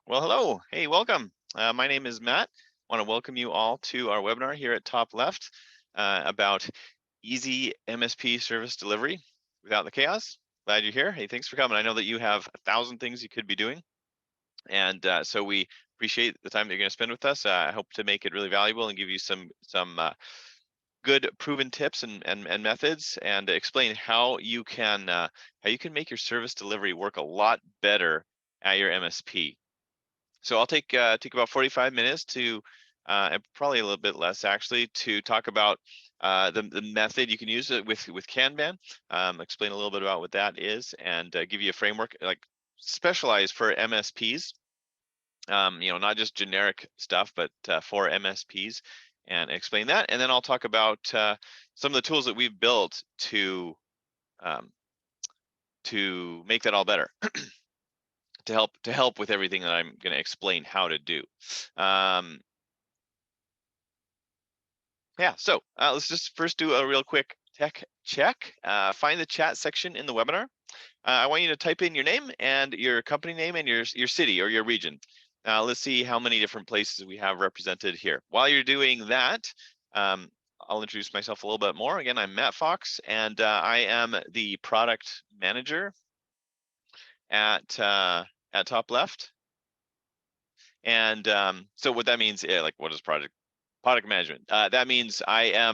Well, hello. Hey, welcome. My name is Matt. I want to welcome you all to our webinar here at TopLeft about easy MSP service delivery without the chaos. Glad you're here. Hey, thanks for coming. I know that you have 1,000 things you could be doing, and so we appreciate the time that you're going to spend with us. I hope to make it really valuable and give you some good proven tips and methods, and explain how you can make your service delivery work a lot better at your MSP. So I'll take about 45 minutes to, and probably a little bit less actually, to talk about the method you can use it with Kanban. Explain a little bit about what that is, and give you a framework like specialized for MSPs. Not just generic stuff, but for MSPs, and explain that. And then I'll talk about some of the tools that we've built um, to make that all better. To help with everything that I'm going to explain how to do. Yeah, so let's just first do a real quick tech check. Find the chat section in the webinar. I want you to type in your name and your company name and your city or your region. Let's see how many different places we have represented here. While you're doing that, I'll introduce myself a little bit more. Again, I'm Matt Fox, and I am the product manager at TopLeft. And so what that means, like, what is product management? That means I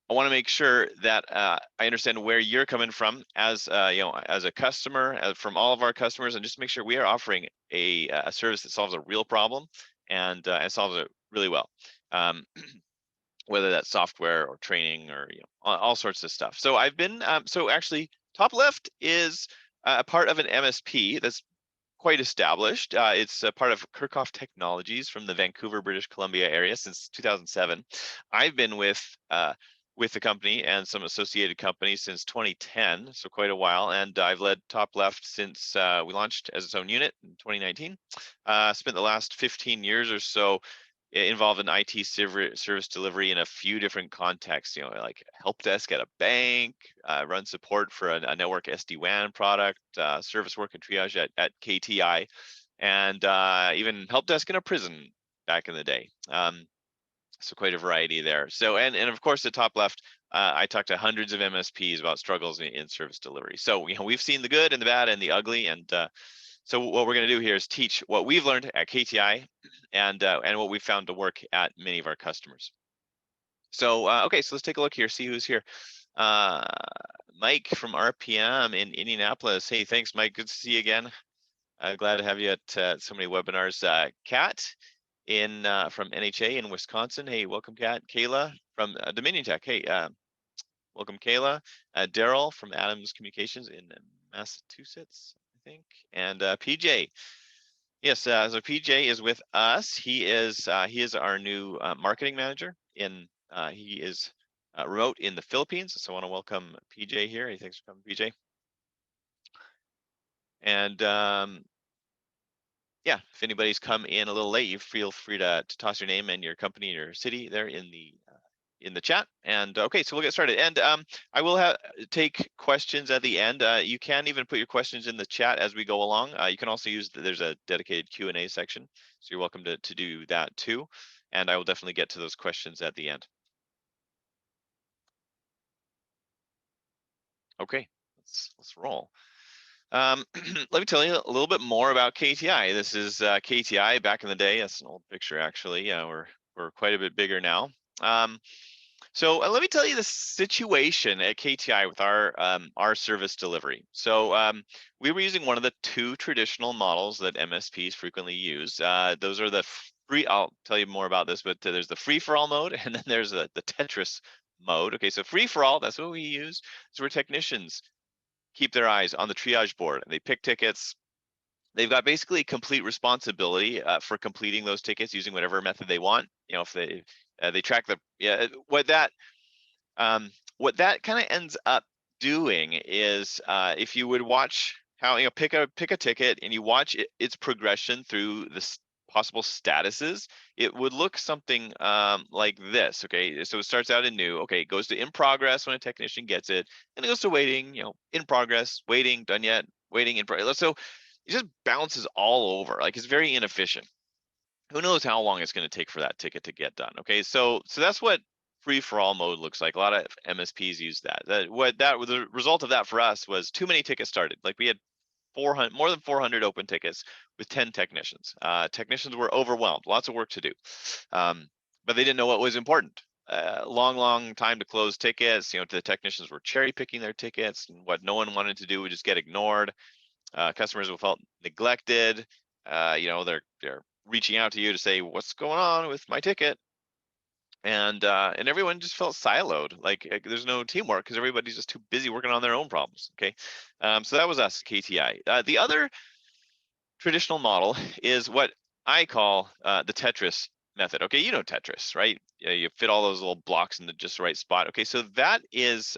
want to make sure that I understand where you're coming from as as a customer, from all of our customers, and just make sure we are offering a service that solves a real problem and solves it really well. Whether that's software or training or all sorts of stuff. So I've been so actually TopLeft is a part of an MSP that's quite established. It's a part of Kirchhoff Technologies from the Vancouver, British Columbia area since 2007. I've been with the company and some associated companies since 2010, so quite a while. And I've led TopLeft since we launched as its own unit in 2019. Spent the last 15 years or so involved in IT service delivery in a few different contexts, like help desk at a bank, run support for a network SD-WAN product, service work and triage at KTI, and even help desk in a prison back in the day. So quite a variety there. So, and of course at TopLeft, I talked to hundreds of MSPs about struggles in service delivery. So, we've seen the good and the bad and the ugly, and so what we're going to do here is teach what we've learned at KTI and what we found to work at many of our customers. So okay, so let's take a look here, see who's here. Mike from RPM in Indianapolis. Hey, thanks, Mike. Good to see you again. Glad to have you at so many webinars. Kat in from NHA in Wisconsin. Hey, welcome, Kat. Kayla from Dominion Tech. Hey, welcome, Kayla. Daryl from Adams Communications in Massachusetts, I think, and PJ. Yes, so PJ is with us. He is our new marketing manager. He is remote in the Philippines. So I want to welcome PJ here. Hey, thanks for coming, PJ. And yeah, if anybody's come in a little late, you feel free to toss your name and your company, your city there in the chat. And okay, so we'll get started. And I will take questions at the end. You can even put your questions in the chat as we go along. You can also use there's a dedicated Q&A section, so you're welcome to do that too. And I will definitely get to those questions at the end. Okay, let's roll. Let me tell you a little bit more about KTI. This is KTI back in the day. That's an old picture, actually. Yeah, we're quite a bit bigger now. So let me tell you the situation at KTI with our service delivery. So we were using one of the two traditional models that MSPs frequently use. Those are the free. I'll tell you more about this, but there's the free-for-all mode, and then there's the Tetris mode. Okay, so free-for-all, that's what we use. So where technicians keep their eyes on the triage board and they pick tickets. They've got basically complete responsibility for completing those tickets using whatever method they want. If they track what that kind of ends up doing is if you would watch how pick a ticket and you watch its progression through the possible statuses, it would look something like this. Okay, so it starts out in new. Okay, it goes to in progress when a technician gets it, and it goes to waiting. In progress, waiting, done yet, waiting, in progress. So it just bounces all over. Like, it's very inefficient. Who knows how long it's going to take for that ticket to get done? Okay, so that's what free for all mode looks like. A lot of MSPs use that. The result of that for us was too many tickets started. Like, we had more than 400 open tickets with 10 technicians. Technicians were overwhelmed, lots of work to do, but they didn't know what was important. Long time to close tickets. The technicians were cherry picking their tickets, and what no one wanted to do would just get ignored. Customers who felt neglected. They're reaching out to you to say, what's going on with my ticket? And everyone just felt siloed. Like, there's no teamwork because everybody's just too busy working on their own problems. Okay, so that was us, KTI. The other traditional model is what I call the Tetris method. Okay, you know Tetris, right? You fit all those little blocks into just the right spot. Okay, so that is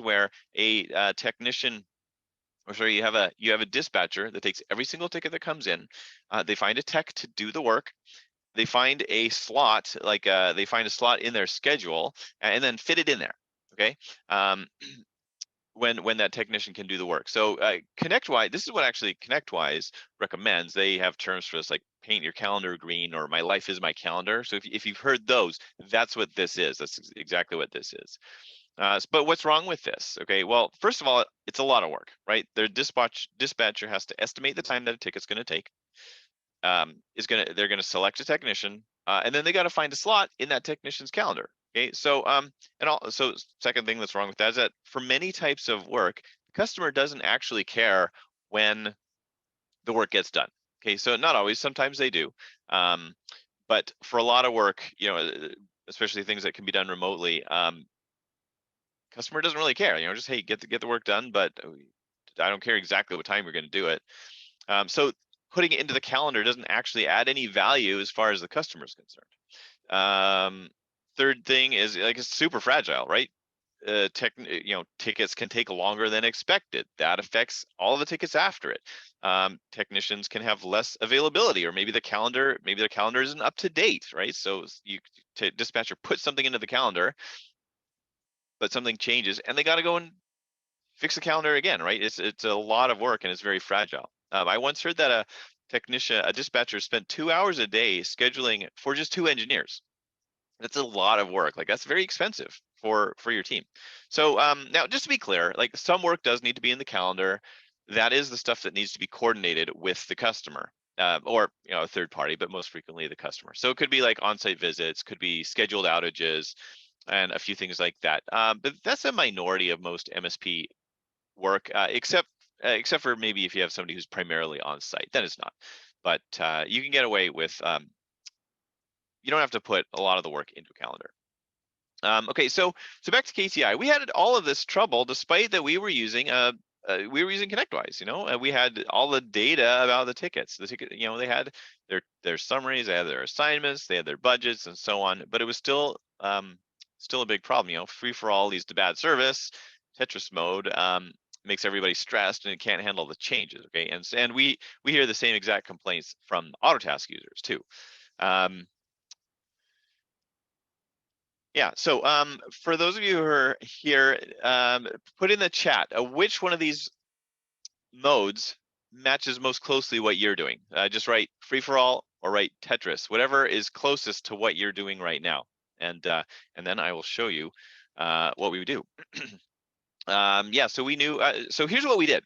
where a technician, or sorry, you have a dispatcher that takes every single ticket that comes in. They find a tech to do the work. They find a slot, like they find a slot in their schedule, and then fit it in there. Okay, when that technician can do the work. So ConnectWise, this is what actually ConnectWise recommends. They have terms for this, like paint your calendar green, or my life is my calendar. So if you've heard those, that's what this is. That's exactly what this is. But what's wrong with this? Okay, well, first of all, it's a lot of work, right? Their dispatcher has to estimate the time that a ticket's going to take. They're going to select a technician, and then they got to find a slot in that technician's calendar. Okay, so second thing that's wrong with that is that for many types of work, the customer doesn't actually care when the work gets done. Okay, so not always, sometimes they do, but for a lot of work, especially things that can be done remotely, customer doesn't really care. Just, hey, get the work done, but I don't care exactly what time you're going to do it. So putting it into the calendar doesn't actually add any value as far as the customer is concerned. Third thing is, like, it's super fragile, right? Tickets can take longer than expected. That affects all the tickets after it. Technicians can have less availability, or maybe the calendar isn't up to date, right? So dispatcher puts something into the calendar, but something changes, and they got to go and fix the calendar again, right? It's a lot of work, and it's very fragile. I once heard that a dispatcher spent 2 hours a day scheduling for just 2 engineers. That's a lot of work. Like, that's very expensive for your team. So now, just to be clear, like, some work does need to be in the calendar. That is the stuff that needs to be coordinated with the customer, or a third party, but most frequently the customer. So it could be like on-site visits, could be scheduled outages, and a few things like that. But that's a minority of most MSP work, except for maybe if you have somebody who's primarily on site, then it's not. But you can get away with, you don't have to put a lot of the work into a calendar. Okay, so back to KTI. We had all of this trouble despite that we were using ConnectWise. We had all the data about the tickets. They had their summaries, they had their assignments, they had their budgets, and so on. But it was still a big problem. Free for all leads to bad service. Tetris mode makes everybody stressed, and it can't handle the changes. Okay, and we hear the same exact complaints from Autotask users too. Yeah, so for those of you who are here, put in the chat which one of these modes matches most closely what you're doing. Just write free for all or write Tetris, whatever is closest to what you're doing right now, and then I will show you what we do. Yeah, so we knew. So here's what we did.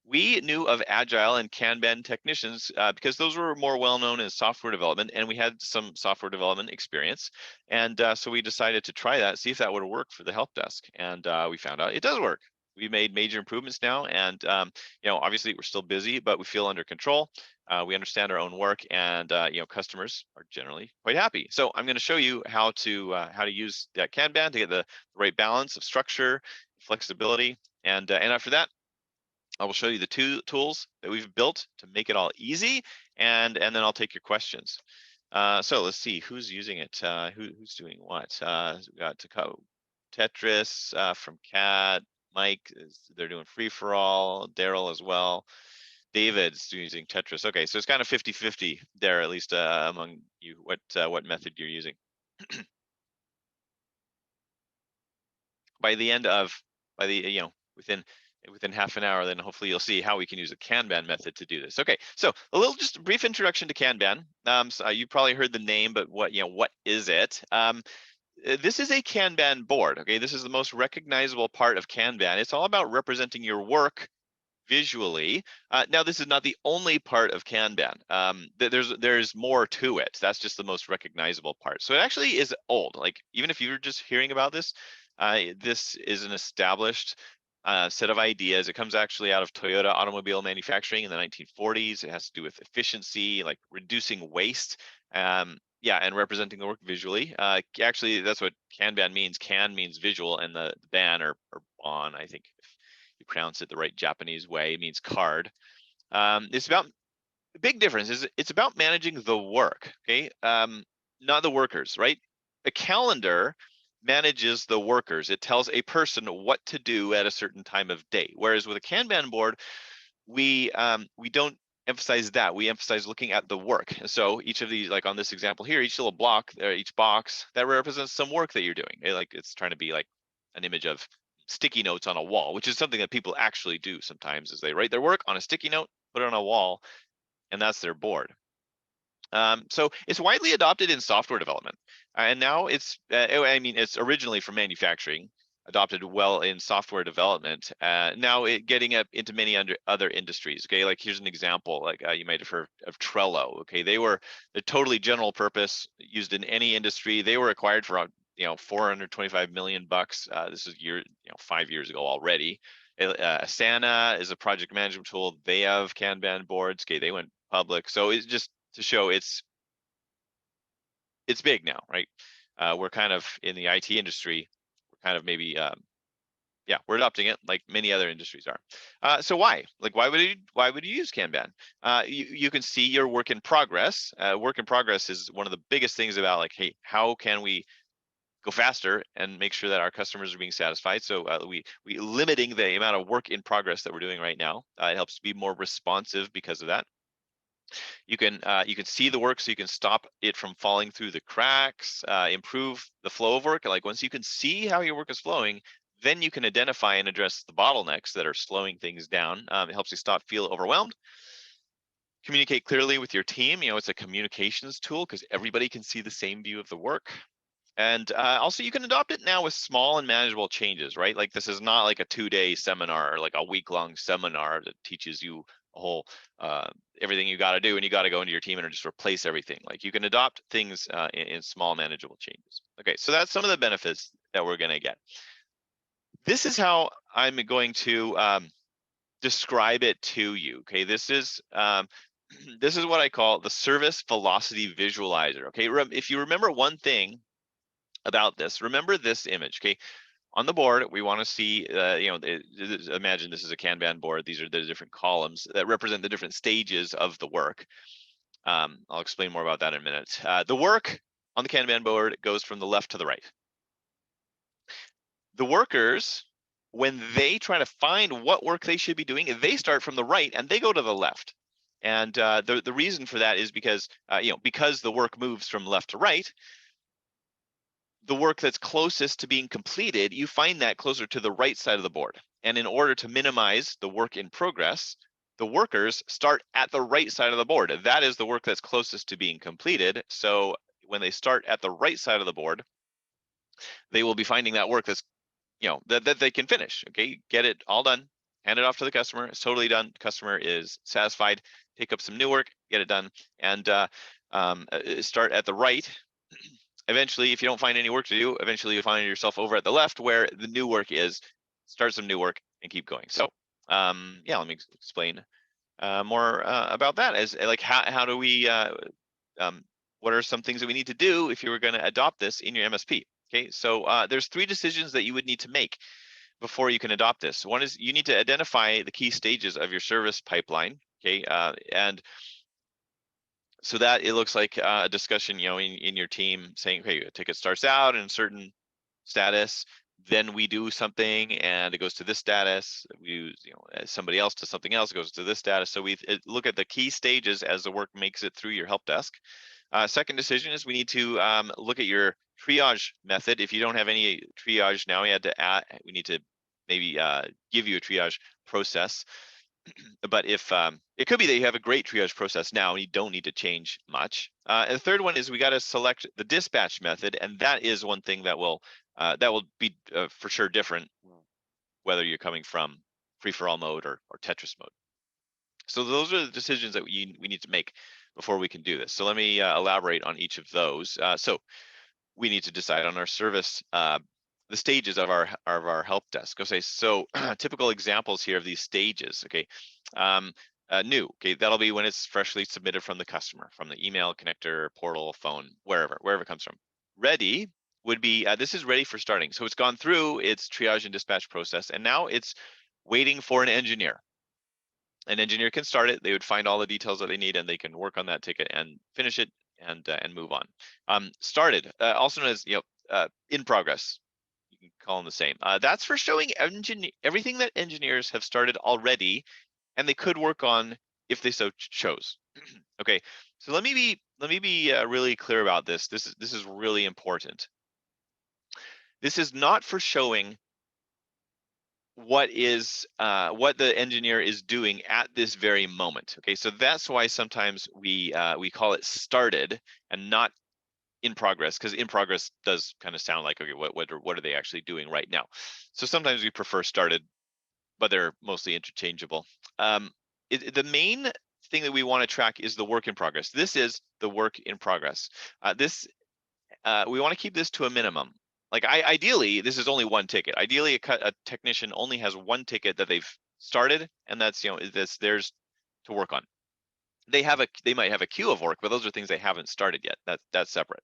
We knew of Agile and Kanban technicians because those were more well-known in software development, and we had some software development experience. And so we decided to try that, see if that would work for the help desk. And we found out it does work. We made major improvements now, and obviously we're still busy, but we feel under control. We understand our own work, and customers are generally quite happy. So I'm going to show you how to use that Kanban to get the right balance of structure, flexibility, and after that, I will show you the 2 tools that we've built to make it all easy, and then I'll take your questions. So let's see who's using it, who's doing what. We got Tetris from Cat, Mike, they're doing free for all, Daryl as well. David's using Tetris. Okay, so it's kind of 50-50 there, at least among you, what method you're using. Within within half an hour, then hopefully you'll see how we can use a Kanban method to do this. Okay, so a little just a brief introduction to Kanban. So you probably heard the name, but what is it? This is a Kanban board. Okay, this is the most recognizable part of Kanban. It's all about representing your work visually. Now, this is not the only part of Kanban. There's more to it. That's just the most recognizable part. So it actually is old. Like even if you're just hearing about this, this is an established set of ideas. It comes actually out of Toyota automobile manufacturing in the 1940s. It has to do with efficiency, like reducing waste. Yeah, and representing the work visually. Actually, that's what Kanban means. Kan means visual, and the ban or bon, I think, if you pronounce it the right Japanese way, means card. It's about the big difference is it's about managing the work, okay, not the workers, right? A calendar manages the workers. It tells a person what to do at a certain time of day. Whereas with a Kanban board, we don't emphasize that. We emphasize looking at the work. So each of these, like on this example here, each little block, each box that represents some work that you're doing. Like it's trying to be like an image of sticky notes on a wall, which is something that people actually do sometimes, is they write their work on a sticky note, put it on a wall, and that's their board. So it's widely adopted in software development, and now it's, I mean, it's originally from manufacturing, adopted well in software development. Now getting up into many other industries. Okay, like here's an example. Like you might have heard of Trello. Okay, they're totally general purpose, used in any industry. They were acquired for $425 million. This is 5 years ago already. Asana is a project management tool. They have Kanban boards. Okay, they went public. So it's just to show it's big now, right? We're kind of in the IT industry. We're kind of maybe yeah, we're adopting it like many other industries are. So why? Like, why would you use Kanban? You can see your work in progress. Work in progress is one of the biggest things about like, hey, how can we go faster and make sure that our customers are being satisfied? So we limiting the amount of work in progress that we're doing right now. It helps to be more responsive because of that. You can see the work, so you can stop it from falling through the cracks, improve the flow of work. Like once you can see how your work is flowing, then you can identify and address the bottlenecks that are slowing things down. It helps you feel overwhelmed. Communicate clearly with your team. It's a communications tool because everybody can see the same view of the work. And also you can adopt it now with small and manageable changes, right? Like this is not like a 2-day seminar or like a week-long seminar that teaches you a whole everything you got to do, and you got to go into your team and just replace everything. Like you can adopt things in small manageable changes. Okay, so that's some of the benefits that we're going to get. This is how I'm going to describe it to you. Okay, this is what I call the service velocity visualizer. Okay, if you remember one thing about this, remember this image. Okay, on the board we want to see imagine this is a Kanban board. These are the different columns that represent the different stages of the work. I'll explain more about that in a minute. The work on the Kanban board goes from the left to the right. The workers, when they try to find what work they should be doing, they start from the right and they go to the left. And the reason for that is because because the work moves from left to right, the work that's closest to being completed, you find that closer to the right side of the board. And in order to minimize the work in progress, the workers start at the right side of the board. That is the work that's closest to being completed. So when they start at the right side of the board, they will be finding that work that's, that they can finish. Okay, get it all done, hand it off to the customer. It's totally done. Customer is satisfied. Take up some new work, get it done, and start at the right. Eventually, if you don't find any work to do, eventually you'll find yourself over at the left where the new work is. Start some new work and keep going. So yeah, let me explain more about that. As like how do we what are some things that we need to do if you were going to adopt this in your MSP? Okay, so there's 3 decisions that you would need to make before you can adopt this. One is you need to identify the key stages of your service pipeline. Okay, and so that it looks like a discussion, in your team saying, okay, a ticket starts out in a certain status, then we do something and it goes to this status. We use, somebody else to something else, it goes to this status. So we look at the key stages as the work makes it through your help desk. Second decision is we need to look at your triage method. If you don't have any triage now, we need to maybe give you a triage process. But if it could be that you have a great triage process now and you don't need to change much. And the third one is we got to select the dispatch method, and that is one thing that will be for sure different whether you're coming from free-for-all mode or Tetris mode. So those are the decisions that we need to make before we can do this. So let me elaborate on each of those. So we need to decide on our service, the stages of our help desk. Okay, so typical examples here of these stages. Okay, new. Okay, that'll be when it's freshly submitted from the customer, from the email, connector, portal, phone, wherever it comes from. Ready would be this is ready for starting. So it's gone through its triage and dispatch process, and now it's waiting for an engineer. An engineer can start it. They would find all the details that they need, and they can work on that ticket and finish it and move on. Started, also known as in progress. You can call them the same. That's for showing everything that engineers have started already, and they could work on if they so chose. Okay, so let me be really clear about this. This is really important. This is not for showing what the engineer is doing at this very moment. Okay, so that's why sometimes we call it started and not in progress, because in progress does kind of sound like, okay, what are they actually doing right now? So sometimes we prefer started, but they're mostly interchangeable. The main thing that we want to track is the work in progress. This is the work in progress. We want to keep this to a minimum. Like ideally, this is only one ticket. Ideally, a technician only has one ticket that they've started, and that's theirs to work on. They might have a queue of work, but those are things they haven't started yet. That's separate.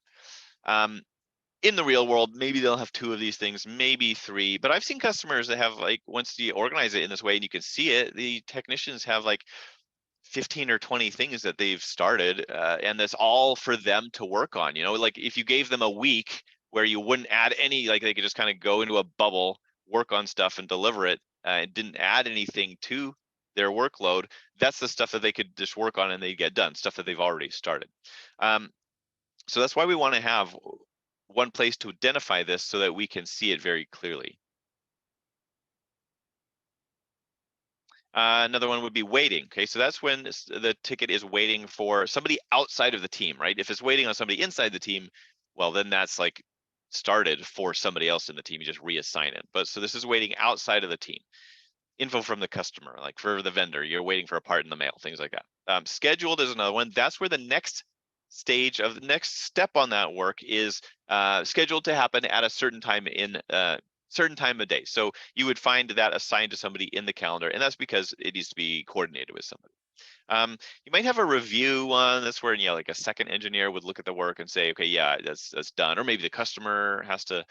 In the real world, maybe they'll have two of these things, maybe three. But I've seen customers that have, like, once you organize it in this way and you can see it, the technicians have like 15 or 20 things that they've started, and that's all for them to work on. Like if you gave them a week where you wouldn't add any, like they could just kind of go into a bubble, work on stuff and deliver it, and didn't add anything to their workload, that's the stuff that they could just work on and they get done, stuff that they've already started. So that's why we want to have one place to identify this so that we can see it very clearly. Another one would be waiting. Okay, so that's when the ticket is waiting for somebody outside of the team, right? If it's waiting on somebody inside the team, well, then that's like started for somebody else in the team. You just reassign it. But so this is waiting outside of the team. Info from the customer, like for the vendor, you're waiting for a part in the mail, things like that. Scheduled is another one. That's where the next stage of the next step on that work is scheduled to happen at a certain time in certain time of day. So you would find that assigned to somebody in the calendar, and that's because it needs to be coordinated with somebody. You might have a review one. That's where like a second engineer would look at the work and say, okay, yeah, that's done. Or maybe the customer has to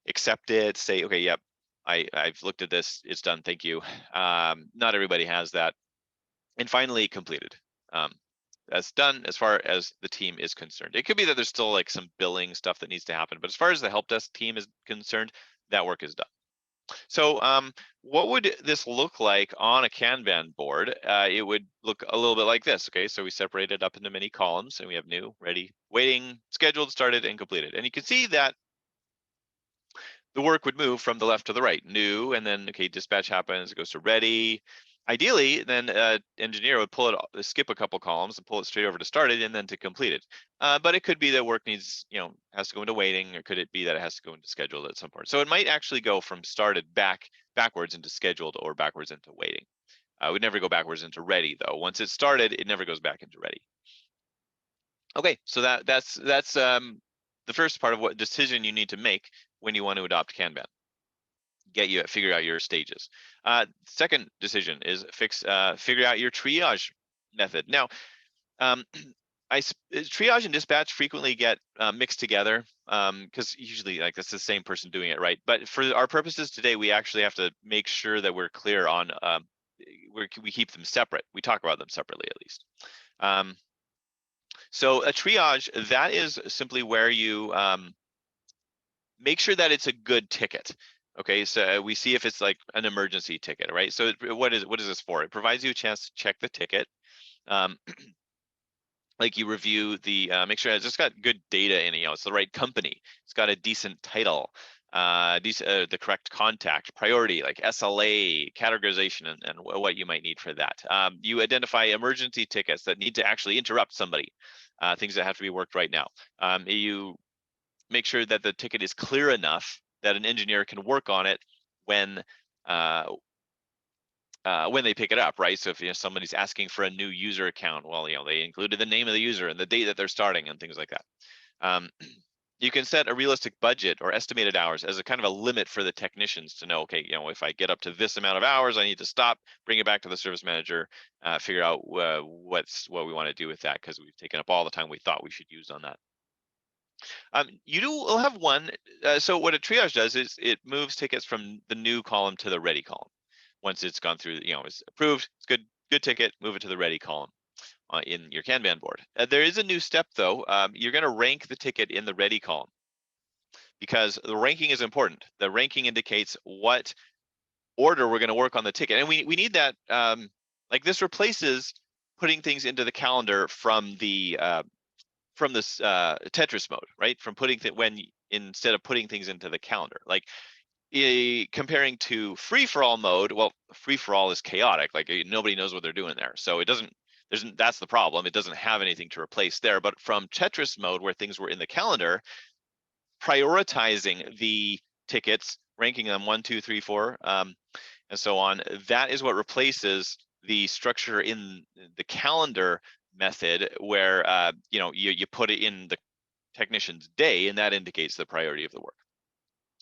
accept it, say, okay, yep, I've looked at this, it's done, thank you. Not everybody has that. And finally, completed. That's done as far as the team is concerned. It could be that there's still like some billing stuff that needs to happen, but as far as the help desk team is concerned, that work is done. So what would this look like on a Kanban board? It would look a little bit like this. Okay, so we separate it up into many columns, and we have new, ready, waiting, scheduled, started, and completed. And you can see that the work would move from the left to the right. New, and then, okay, dispatch happens, it goes to ready. Ideally, then engineer would skip a couple columns and pull it straight over to started and then to completed. But it could be that work needs, has to go into waiting, or could it be that it has to go into scheduled at some point? So it might actually go from started backwards into scheduled or backwards into waiting. It would never go backwards into ready though. Once it's started, it never goes back into ready. Okay, so that's the first part of what decision you need to make when you want to adopt Kanban. Figure out your stages. Second decision is figure out your triage method. Now, triage and dispatch frequently get mixed together because usually like that's the same person doing it, right? But for our purposes today, we actually have to make sure that we're clear on we keep them separate. We talk about them separately at least. So a triage, that is simply where you make sure that it's a good ticket. Okay, so we see if it's like an emergency ticket, right? So what is this for? It provides you a chance to check the ticket. Like you review the, make sure it's just got good data in it, it's the right company, it's got a decent title. the correct contact, priority, like SLA, categorization, and what you might need for that. You identify emergency tickets that need to actually interrupt somebody, things that have to be worked right now. You make sure that the ticket is clear enough that an engineer can work on it when they pick it up, right? So if somebody's asking for a new user account, well, they included the name of the user and the date that they're starting and things like that. You can set a realistic budget or estimated hours as a kind of a limit for the technicians to know, okay, if I get up to this amount of hours, I need to stop, bring it back to the service manager, figure out what we want to do with that, because we've taken up all the time we thought we should use on that. Will have one. So what a triage does is it moves tickets from the new column to the ready column. Once it's gone through, it's approved, it's good ticket, move it to the ready column in your Kanban board. There is a new step though. You're going to rank the ticket in the ready column, because the ranking is important. The ranking indicates what order we're going to work on the ticket, and we need that. Like this replaces putting things into the calendar from this Tetris mode, right? From putting instead of putting things into the calendar, like comparing to free-for-all mode. Well, free-for-all is chaotic, like nobody knows what they're doing there, so that's the problem. It doesn't have anything to replace there. But from Tetris mode, where things were in the calendar, prioritizing the tickets, ranking them 1, 2, 3, 4, and so on, that is what replaces the structure in the calendar method, where you put it in the technician's day, and that indicates the priority of the work.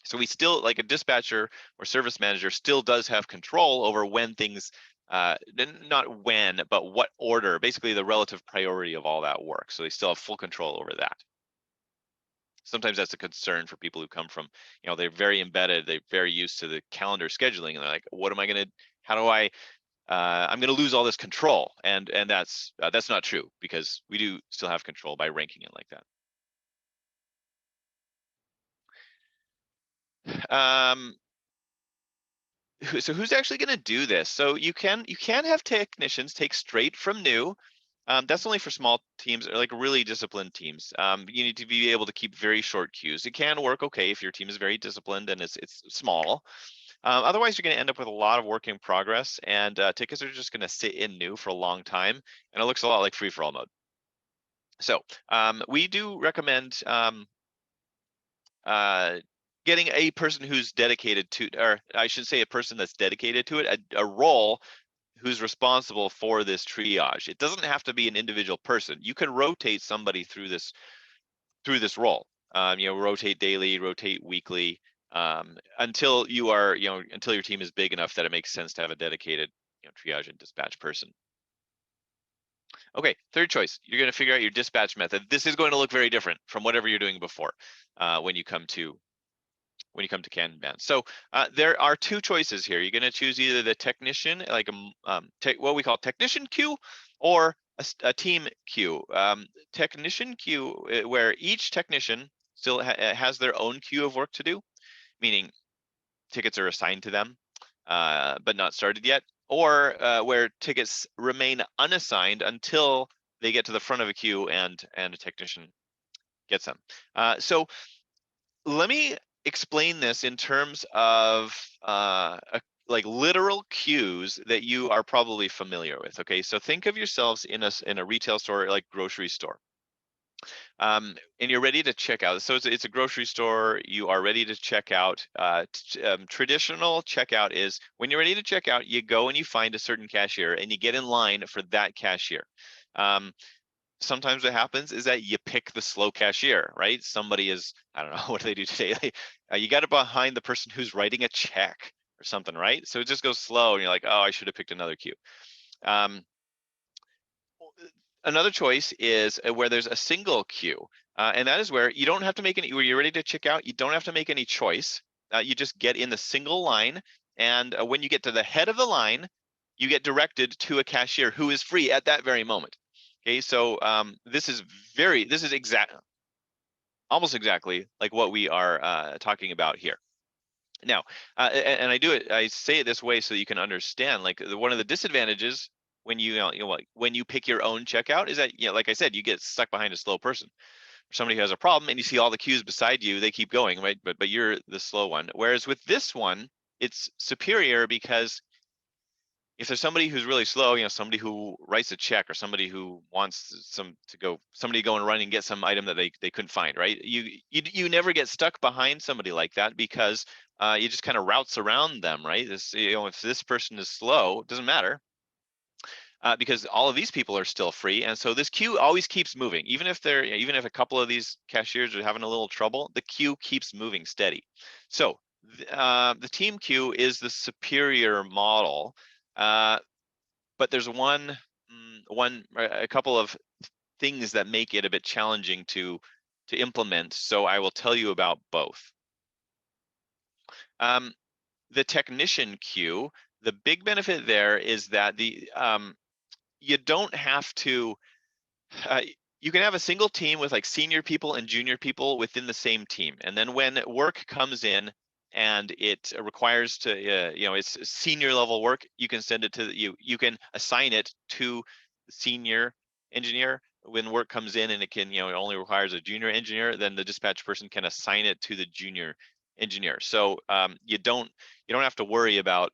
So we still, like a dispatcher or service manager, still does have control over when things, not when, but what order, basically the relative priority of all that work. So they still have full control over that. Sometimes that's a concern for people who come from, they're very embedded, they're very used to the calendar scheduling, and they're like, what am I going to, how do I, I'm going to lose all this control, and that's not true, because we do still have control by ranking it like that. So who's actually going to do this? So you can have technicians take straight from new. That's only for small teams, or like really disciplined teams. You need to be able to keep very short queues. It can work okay if your team is very disciplined and it's small. Otherwise, you're going to end up with a lot of work in progress, and tickets are just going to sit in new for a long time, and it looks a lot like free-for-all mode. So we do recommend getting a person who's dedicated to, or I should say a person that's dedicated to it, a role who's responsible for this triage. It doesn't have to be an individual person. You can rotate somebody through this role. Rotate daily, rotate weekly, until until your team is big enough that it makes sense to have a dedicated triage and dispatch person. Okay, third choice, you're going to figure out your dispatch method. This is going to look very different from whatever you're doing before when you come to Kanban. So there are two choices here. You're going to choose either the technician, like what we call technician queue, or a team queue. Technician queue, where each technician still has their own queue of work to do, meaning tickets are assigned to them, but not started yet, or where tickets remain unassigned until they get to the front of a queue and a technician gets them. So let me explain this in terms of like literal queues that you are probably familiar with. Okay, so think of yourselves in a retail store, like grocery store, and you're ready to check out. So it's a grocery store. You are ready to check out. Traditional checkout is when you're ready to check out, you go and you find a certain cashier and you get in line for that cashier. Sometimes what happens is that you pick the slow cashier, right? Somebody is, I don't know, what do they do today? You got it behind the person who's writing a check or something, right? So it just goes slow, and you're like, oh, I should have picked another queue. Another choice is where there's a single queue, and that is where you don't have to make any, where you're ready to check out, you don't have to make any choice. You just get in the single line, and when you get to the head of the line, you get directed to a cashier who is free at that very moment. Okay, so this is almost exactly like what we are talking about here. Now, and I say it this way so that you can understand. Like one of the disadvantages when when you pick your own checkout is that like I said, you get stuck behind a slow person. somebody who has a problem, and you see all the queues beside you, they keep going, right? But you're the slow one. Whereas with this one, it's superior because if there's somebody who's really slow, somebody who writes a check, or somebody who wants somebody to go and run and get some item that they couldn't find, right? You never get stuck behind somebody like that, because you just kind of routes around them, right? If this person is slow, it doesn't matter. Because all of these people are still free, and so this queue always keeps moving. Even if a couple of these cashiers are having a little trouble, the queue keeps moving steady. So the team queue is the superior model, but there's a couple of things that make it a bit challenging to implement. So I will tell you about both. The technician queue, the big benefit there is that you don't have to. You can have a single team with like senior people and junior people within the same team, and then when work comes in and it requires to, it's senior level work, you can send it to you can assign it to the senior engineer. When work comes in and it only requires a junior engineer, then the dispatch person can assign it to the junior engineer. So you don't have to worry about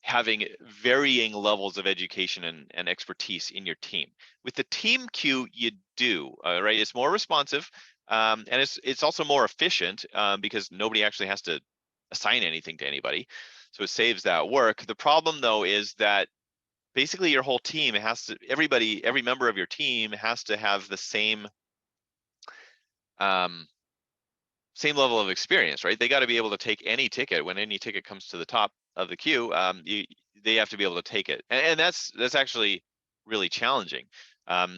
having varying levels of education and expertise in your team. With the team queue, you do, right? It's more responsive, and it's also more efficient, because nobody actually has to assign anything to anybody, so it saves that work. The problem, though, is that basically your whole team every member of your team has to have the same level of experience, right? They got to be able to take any ticket. When any ticket comes to the top of the queue, they have to be able to take it, and that's actually really challenging.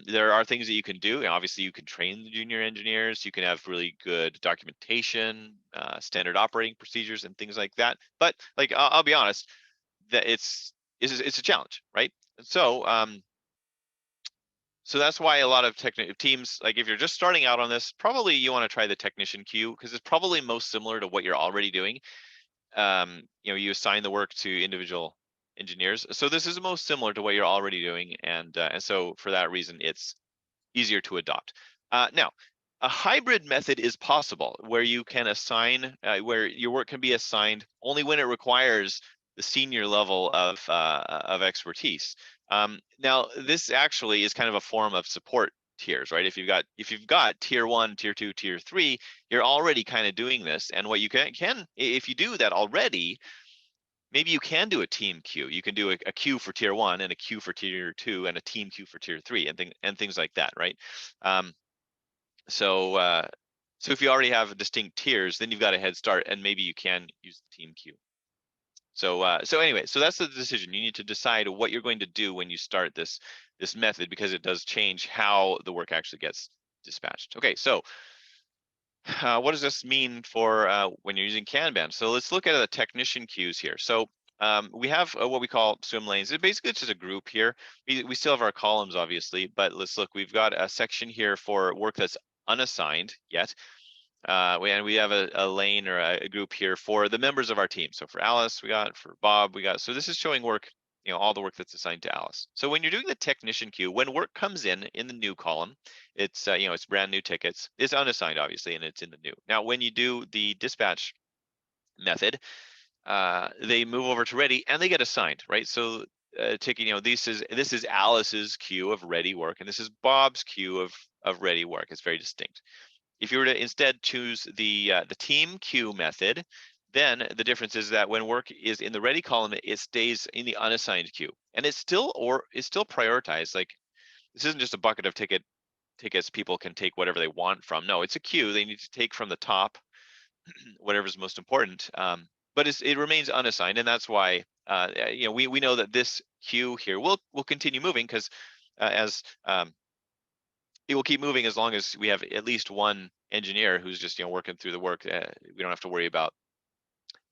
There are things that you can do, and obviously you can train the junior engineers. You can have really good documentation, standard operating procedures, and things like that. But like I'll be honest, that it's a challenge, right? So that's why a lot of teams, like if you're just starting out on this, probably you want to try the technician queue, because it's probably most similar to what you're already doing. You assign the work to individual engineers, so this is most similar to what you're already doing, and so for that reason, it's easier to adopt. Now, a hybrid method is possible, where you can assign, where your work can be assigned only when it requires the senior level of expertise. Now, this actually is kind of a form of support tiers, right? If you've got tier 1, tier 2, tier 3, you're already kind of doing this. And what you can if you do that already, maybe you can do a team queue. You can do a queue for tier 1 and a queue for tier 2 and a team queue for tier 3 and things like that, right? So if you already have distinct tiers, then you've got a head start, and maybe you can use the team queue. So anyway, so that's the decision. You need to decide what you're going to do when you start this method, because it does change how the work actually gets dispatched. Okay, so what does this mean for when you're using Kanban? So let's look at the technician queues here. So we have what we call swim lanes. Basically, it's just a group here. We still have our columns, obviously, but let's look. We've got a section here for work that's unassigned yet. We have a lane or a group here for the members of our team. So for Alice, for Bob, so this is showing work, all the work that's assigned to Alice. So when you're doing the technician queue, when work comes in the new column, it's it's brand new tickets. It's unassigned, obviously, and it's in the new. Now, when you do the dispatch method, they move over to ready and they get assigned, right? So this is Alice's queue of ready work, and this is Bob's queue of ready work. It's very distinct. If you were to instead choose the team queue method, then the difference is that when work is in the ready column, it stays in the unassigned queue, and it's still prioritized. Like, this isn't just a bucket of tickets people can take whatever they want from. No, it's a queue. They need to take from the top whatever's most important. But it remains unassigned, and that's why we know that this queue here will continue moving, because as it will keep moving as long as we have at least one engineer who's just working through the work. We don't have to worry about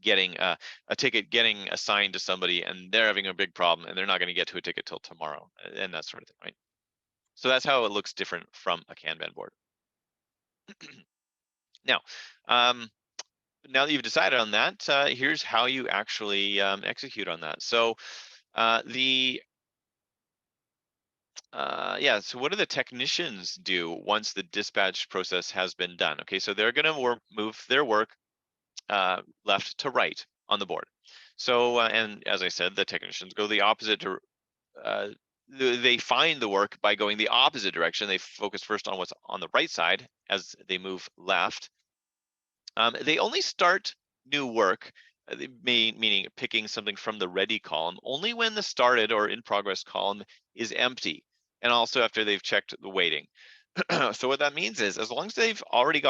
getting a ticket getting assigned to somebody and they're having a big problem and they're not going to get to a ticket till tomorrow, and that sort of thing, right? So that's how it looks different from a Kanban board. Now, now that you've decided on that, here's how you actually execute on that. So Yeah, so what do the technicians do once the dispatch process has been done? Okay, so they're gonna move their work left to right on the board. So, and as I said, the technicians go the opposite uh, they find the work by going the opposite direction. They focus first on what's on the right side as they move left. They only start new work, meaning picking something from the ready column, only when the started or in progress column is empty, and also after they've checked the waiting. So what that means is, as long as there's already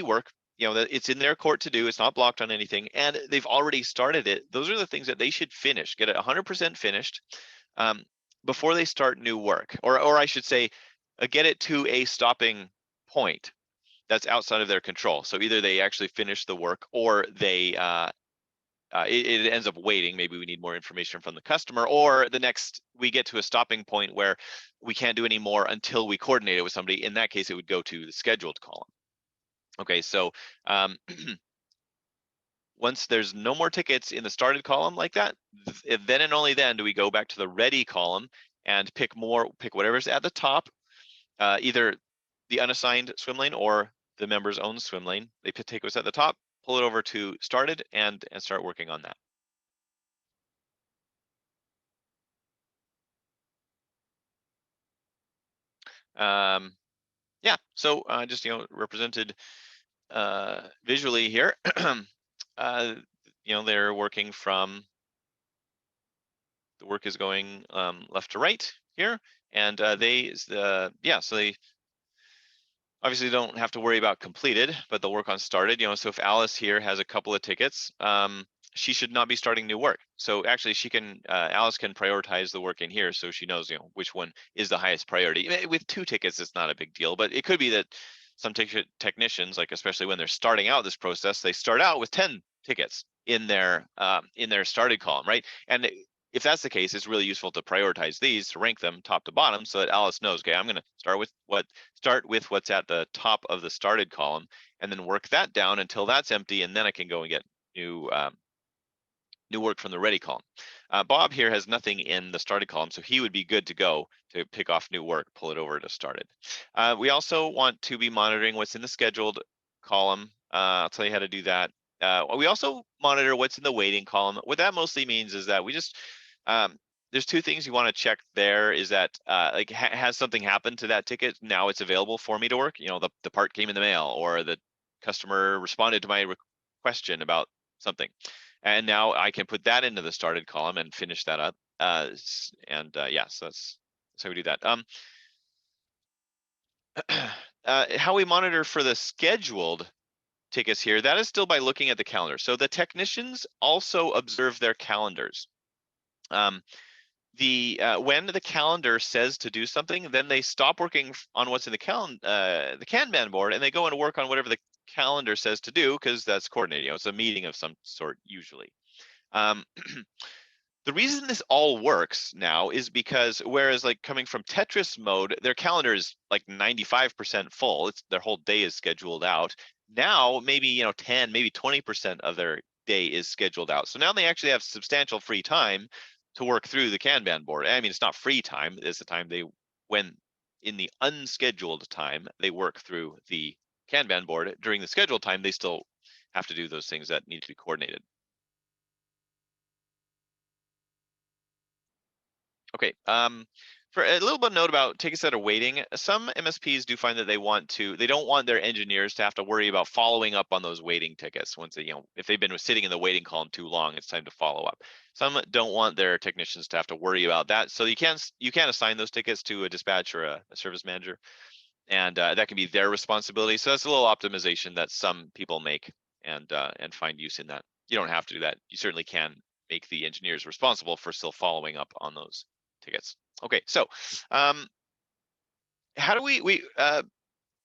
work, that it's in their court to do, it's not blocked on anything, and they've already started it, those are the things that they should finish, get it 100% finished um, before they start new work, or I should say, get it to a stopping point that's outside of their control. So either they actually finish the work, or it ends up waiting. Maybe we need more information from the customer, or we get to a stopping point where we can't do any more until we coordinate it with somebody. In that case, it would go to the scheduled column. Okay, so um, once there's no more tickets in the started column like that, then and only then do we go back to the ready column and pick whatever's at the top, either the unassigned swim lane or the member's own swim lane. They take what's at the top, pull it over to started, and start working on that. Yeah, so just represented visually here. They're working from the work is going left to right here, and so they obviously don't have to worry about completed, but they'll work on started. So if Alice here has a couple of tickets, she should not be starting new work. So actually, Alice can prioritize the work in here, so she knows which one is the highest priority. With 2 tickets, it's not a big deal, but it could be that some technicians, like especially when they're starting out this process, they start out with 10 tickets in their started column, right? And if that's the case, it's really useful to prioritize these, to rank them top to bottom, so that Alice knows, okay, I'm going to start with what's at the top of the started column, and then work that down until that's empty, and then I can go and get new work from the ready column. Bob here has nothing in the started column, so he would be good to go to pick off new work, pull it over to started. We also want to be monitoring what's in the scheduled column. I'll tell you how to do that. We also monitor what's in the waiting column. What that mostly means is that there's 2 things you want to check there. Is that has something happened to that ticket? Now it's available for me to work. The part came in the mail, or the customer responded to my question about something, and now I can put that into the started column and finish that up. Yeah, so that's how we do that. How we monitor for the scheduled tickets here, that is still by looking at the calendar. So the technicians also observe their calendars. When the calendar says to do something, then they stop working on what's in the Kanban board, and they go and work on whatever the calendar says to do, because that's coordinating. It's a meeting of some sort usually. Um, the reason this all works now is because, whereas like coming from Tetris mode, their calendar is like 95% full. Their whole day is scheduled out. Now maybe 10, maybe 20% of their day is scheduled out. So now they actually have substantial free time to work through the Kanban board. I mean, it's not free time. It's the time when in the unscheduled time, they work through the Kanban board. During the scheduled time, they still have to do those things that need to be coordinated. Okay. For a little bit of note about tickets that are waiting, some MSPs do find that they don't want their engineers to have to worry about following up on those waiting tickets. Once if they've been sitting in the waiting column too long, it's time to follow up. Some don't want their technicians to have to worry about that. So you can assign those tickets to a dispatch or a service manager, and that can be their responsibility. So that's a little optimization that some people make, and find use in that. You don't have to do that. You certainly can make the engineers responsible for still following up on those tickets. Okay, so how do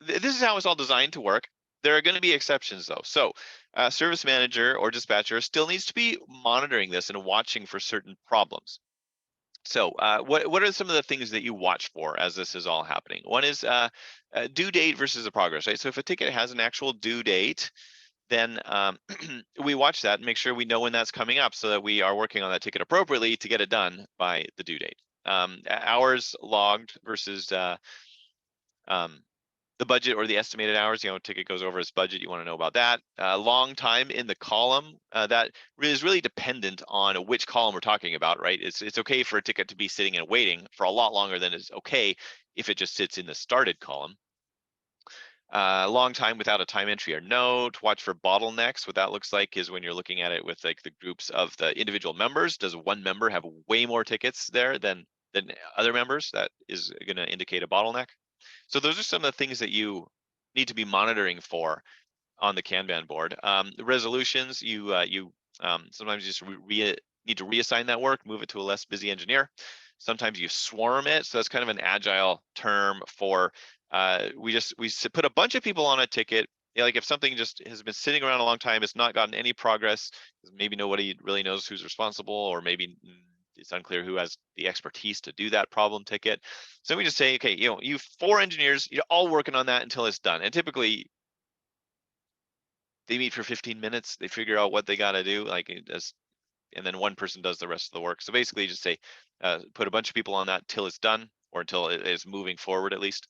this is how it's all designed to work. There are going to be exceptions though. So service manager or dispatcher still needs to be monitoring this and watching for certain problems. So what are some of the things that you watch for as this is all happening? One is due date versus a progress, right? So if a ticket has an actual due date, then we watch that and make sure we know when that's coming up, so that we are working on that ticket appropriately to get it done by the due date. hours logged versus the budget or the estimated hours. Ticket goes over its budget. You want to know about that. Long time in the column, that is really dependent on which column we're talking about, right? It's okay for a ticket to be sitting and waiting for a lot longer than it's okay if it just sits in the started column. Long time without a time entry or note. Watch for bottlenecks. What that looks like is when you're looking at it with like the groups of the individual members. Does one member have way more tickets there than other members? That is going to indicate a bottleneck. So those are some of the things that you need to be monitoring for on the Kanban board. The resolutions, you sometimes you just need to reassign that work, move it to a less busy engineer. Sometimes you swarm it, so that's kind of an agile term for we put a bunch of people on a ticket. Like if something just has been sitting around a long time, it's not gotten any progress, maybe nobody really knows who's responsible, or maybe it's unclear who has the expertise to do that problem ticket. So we just say, okay, you 4 engineers, you're all working on that until it's done. And typically they meet for 15 minutes, they figure out what they got to do, and then one person does the rest of the work. So basically just say, put a bunch of people on that till it's done, or until it is moving forward at least.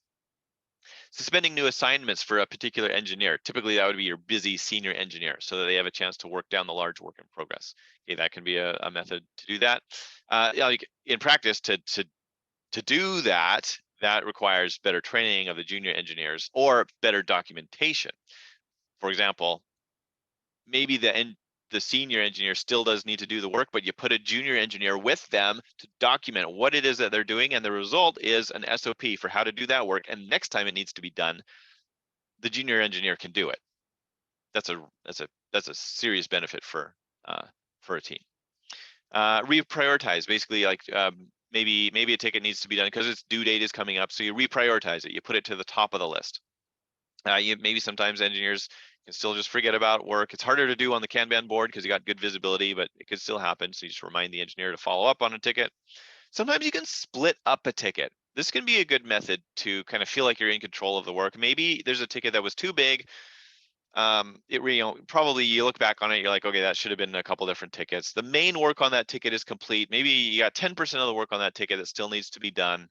Suspending new assignments for a particular engineer. Typically that would be your busy senior engineer, so that they have a chance to work down the large work in progress. Okay, that can be a method to do that. Like in practice, to do that, that requires better training of the junior engineers or better documentation. For example, maybe the senior engineer still does need to do the work, but you put a junior engineer with them to document what it is that they're doing, and the result is an SOP for how to do that work. And next time it needs to be done, the junior engineer can do it. That's a serious benefit for a team. Reprioritize, basically, like maybe a ticket needs to be done because its due date is coming up, so you reprioritize it. You put it to the top of the list. Maybe sometimes engineers can still just forget about work. It's harder to do on the Kanban board because you got good visibility, but it could still happen. So you just remind the engineer to follow up on a ticket. Sometimes you can split up a ticket. This can be a good method to kind of feel like you're in control of the work. Maybe there's a ticket that was too big. Probably you look back on it, you're like, okay, that should have been a couple different tickets. The main work on that ticket is complete. Maybe you got 10% of the work on that ticket that still needs to be done.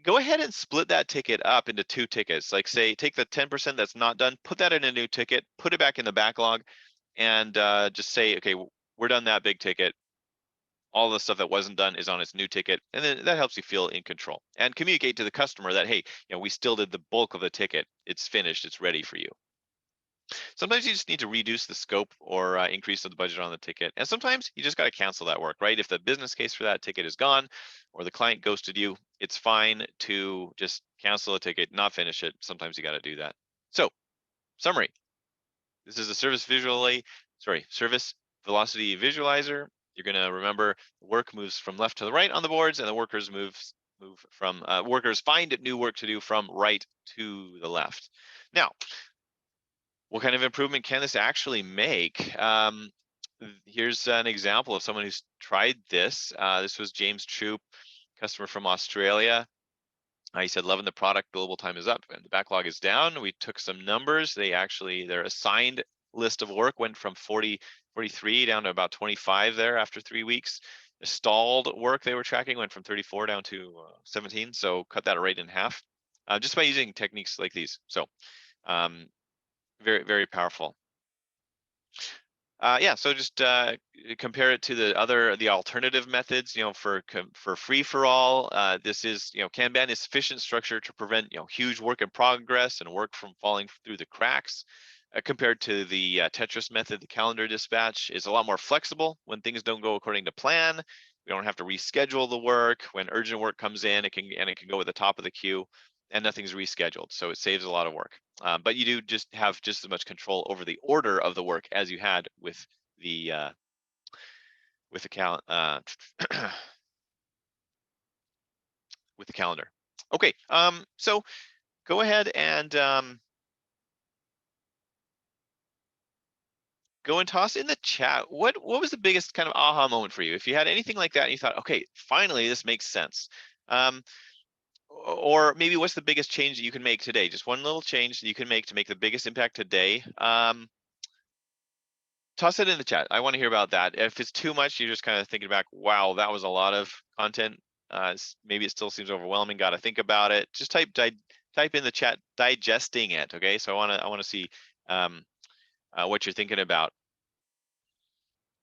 Go ahead and split that ticket up into 2 tickets. Like say, take the 10% that's not done, put that in a new ticket, put it back in the backlog, and just say, okay, we're done that big ticket. All the stuff that wasn't done is on its new ticket. And then that helps you feel in control and communicate to the customer that, hey, we still did the bulk of the ticket. It's finished, it's ready for you. Sometimes you just need to reduce the scope or increase the budget on the ticket. And sometimes you just got to cancel that work, right? If the business case for that ticket is gone or the client ghosted you, it's fine to just cancel a ticket, not finish it. Sometimes you got to do that. So, summary. This is a service velocity visualizer. You're going to remember the work moves from left to the right on the boards, and the workers move from workers find new work to do from right to the left. Now, what kind of improvement can this actually make? Here's an example of someone who's tried this. This was James Troop, customer from Australia. He said, loving the product, billable time is up and the backlog is down. We took some numbers. Their assigned list of work went from 43 down to about 25 there after 3 weeks. The stalled work they were tracking went from 34 down to 17. So cut that rate in half just by using techniques like these. So very, very powerful. Yeah, so just compare it to the alternative methods. For free for all, this is Kanban is sufficient structure to prevent huge work in progress and work from falling through the cracks. Compared to the Tetris method, the calendar dispatch is a lot more flexible. When things don't go according to plan, we don't have to reschedule the work. When urgent work comes in, it can go at the top of the queue, and nothing's rescheduled, so it saves a lot of work. But you do just have just as much control over the order of the work as you had with the with the calendar. Okay, so go ahead and go and toss in the chat. What was the biggest kind of aha moment for you? If you had anything like that and you thought, okay, finally this makes sense. Or maybe what's the biggest change that you can make today? Just one little change that you can make to make the biggest impact today. Toss it in the chat. I want to hear about that. If it's too much, you're just kind of thinking back, wow, that was a lot of content. maybe it still seems overwhelming. Got to think about it. Just type in the chat digesting it. Okay, so I want to see what you're thinking about.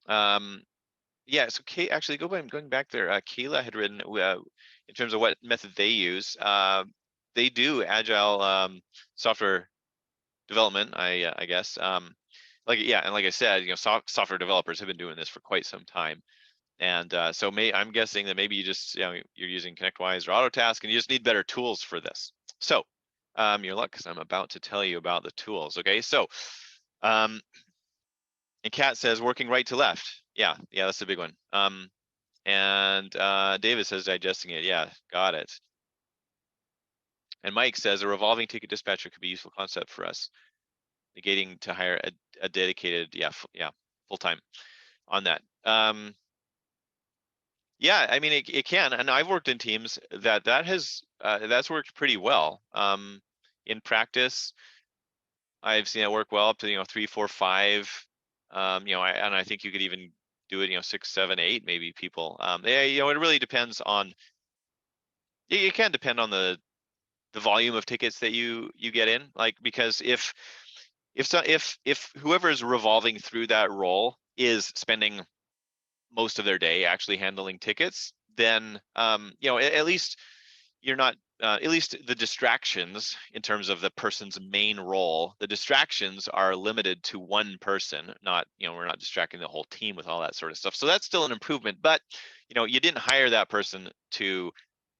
Yeah, so actually going back there, Kayla had written in terms of what method they use. They do agile software development, I guess. Like I said, software developers have been doing this for quite some time, and so I'm guessing that maybe you just you're using ConnectWise or Autotask, and you just need better tools for this. So your luck, because I'm about to tell you about the tools. Okay, so and Kat says working right to left. Yeah, that's a big one. And David says digesting it. Yeah, got it. And Mike says a revolving ticket dispatcher could be a useful concept for us. Negating to hire a dedicated, full time on that. Yeah, I mean it can, and I've worked in teams that's worked pretty well. In practice, I've seen it work well up to 3, 4, 5. And I think you could even do it 6, 7, 8 maybe people. It really depends on. It can depend on the volume of tickets that you get in, like, because if whoever is revolving through that role is spending most of their day actually handling tickets, then at least you're not at least the distractions in terms of the person's main role, the distractions are limited to one person, not we're not distracting the whole team with all that sort of stuff. So that's still an improvement, but you didn't hire that person to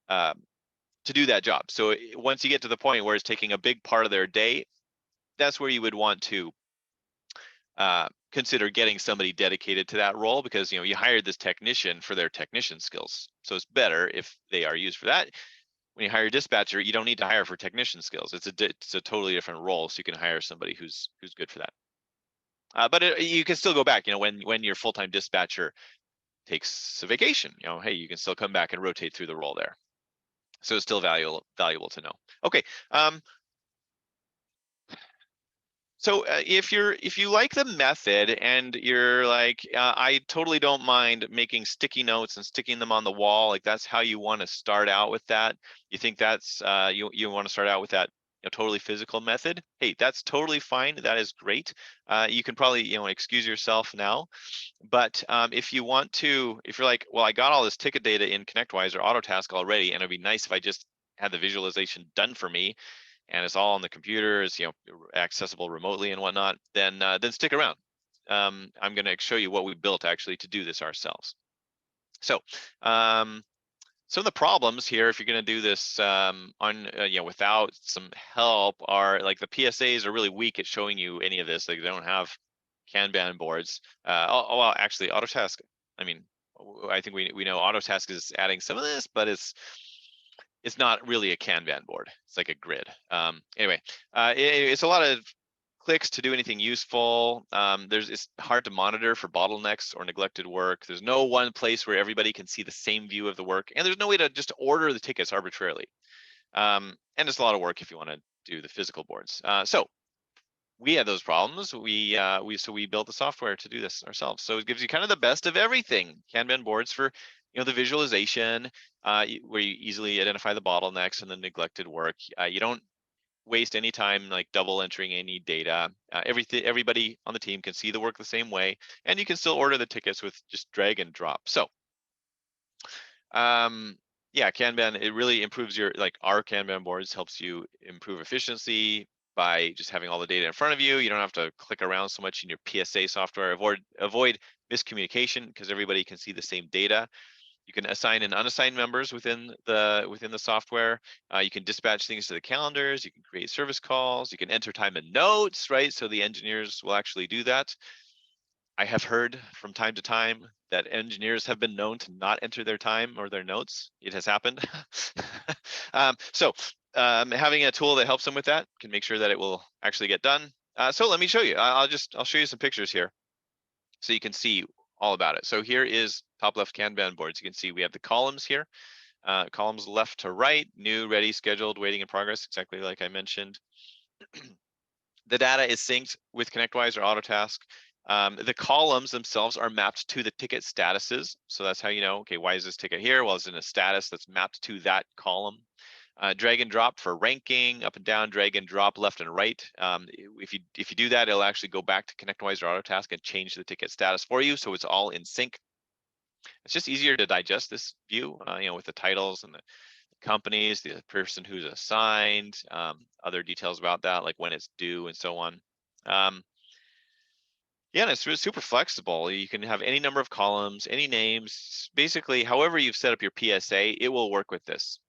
do that job. So once you get to the point where it's taking a big part of their day, that's where you would want to consider getting somebody dedicated to that role, because you hired this technician for their technician skills. So it's better if they are used for that. When you hire a dispatcher, you don't need to hire for technician skills. It's a totally different role, so you can hire somebody who's good for that. But you can still go back. When your full-time dispatcher takes a vacation, hey, you can still come back and rotate through the role there. So it's still valuable to know. Okay. So if you like the method and you're like, I totally don't mind making sticky notes and sticking them on the wall, like that's how you want to start out with that. You think that's you want to start out with that totally physical method. Hey, that's totally fine. That is great. You can probably excuse yourself now, but if you want to, if you're like, well, I got all this ticket data in ConnectWise or Autotask already, and it'd be nice if I just had the visualization done for me, and it's all on the computer, it's accessible remotely and whatnot, then stick around. I'm going to show you what we built actually to do this ourselves. So some of the problems here, if you're going to do this without some help, are like the PSAs are really weak at showing you any of this. Like they don't have Kanban boards. Well, actually, Autotask. I mean, I think we know Autotask is adding some of this, but it's not really a Kanban board. It's like a grid. Anyway, it's a lot of clicks to do anything useful. It's hard to monitor for bottlenecks or neglected work. There's no one place where everybody can see the same view of the work, and there's no way to just order the tickets arbitrarily. And it's a lot of work if you want to do the physical boards. So we had those problems. We built the software to do this ourselves. So it gives you kind of the best of everything. Kanban boards for the visualization, where you easily identify the bottlenecks and the neglected work. You don't waste any time like double entering any data. Everybody on the team can see the work the same way, and you can still order the tickets with just drag and drop. So Kanban, it really improves our Kanban boards, helps you improve efficiency by just having all the data in front of you. You don't have to click around so much in your PSA software. Avoid miscommunication because everybody can see the same data. You can assign and unassign members within the software. You can dispatch things to the calendars. You can create service calls. You can enter time and notes, right? So the engineers will actually do that. I have heard from time to time that engineers have been known to not enter their time or their notes. It has happened. Having a tool that helps them with that can make sure that it will actually get done. So let me show you. I'll show you some pictures here so you can see all about it. So here is TopLeft Kanban boards. You can see we have the columns here. Columns left to right, new, ready, scheduled, waiting in progress, exactly like I mentioned. The data is synced with ConnectWise or Autotask. The columns themselves are mapped to the ticket statuses. So that's how you know, okay, why is this ticket here? Well, it's in a status that's mapped to that column. Drag and drop for ranking, up and down, drag and drop left and right. If you do that, it'll actually go back to ConnectWise or Autotask and change the ticket status for you, so it's all in sync. It's just easier to digest this view, with the titles and the companies, the person who's assigned, other details about that, like when it's due and so on. Yeah, and it's really super flexible. You can have any number of columns, any names, basically, however you've set up your PSA, it will work with this.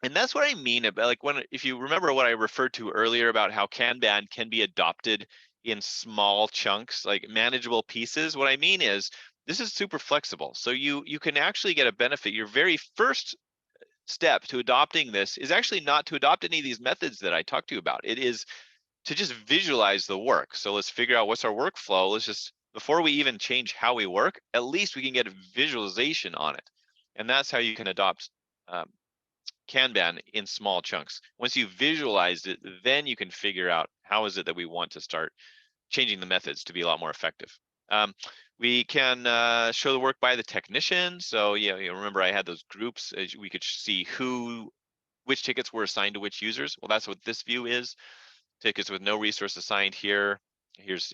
And that's what I mean about, like, if you remember what I referred to earlier about how Kanban can be adopted in small chunks, like manageable pieces. What I mean is this is super flexible. So you can actually get a benefit. Your very first step to adopting this is actually not to adopt any of these methods that I talked to you about. It is to just visualize the work. So let's figure out what's our workflow. Let's just, before we even change how we work, at least we can get a visualization on it. And that's how you can adopt Kanban in small chunks. Once you've visualized it, then you can figure out how is it that we want to start changing the methods to be a lot more effective. We can show the work by the technician. So you remember I had those groups. We could see which tickets were assigned to which users. Well, that's what this view is. Tickets with no resource assigned here. Here's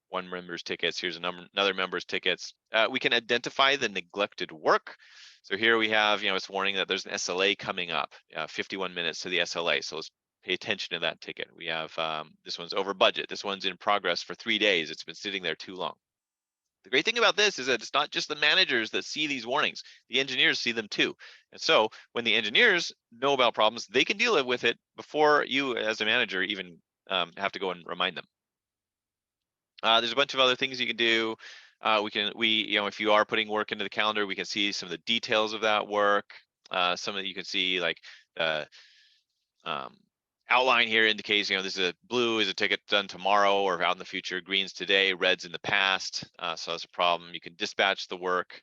one member's tickets. Here's another member's tickets. We can identify the neglected work. So here we have, it's warning that there's an SLA coming up, 51 minutes to the SLA. So let's pay attention to that ticket. We have this one's over budget. This one's in progress for 3 days. It's been sitting there too long. The great thing about this is that it's not just the managers that see these warnings. The engineers see them too. And so when the engineers know about problems, they can deal with it before you as a manager even have to go and remind them. There's a bunch of other things you can do. If you are putting work into the calendar, we can see some of the details of that work. Some of you can see like outline here indicates, this is blue is a ticket done tomorrow or out in the future, green's today, red's in the past. So that's a problem. You can dispatch the work,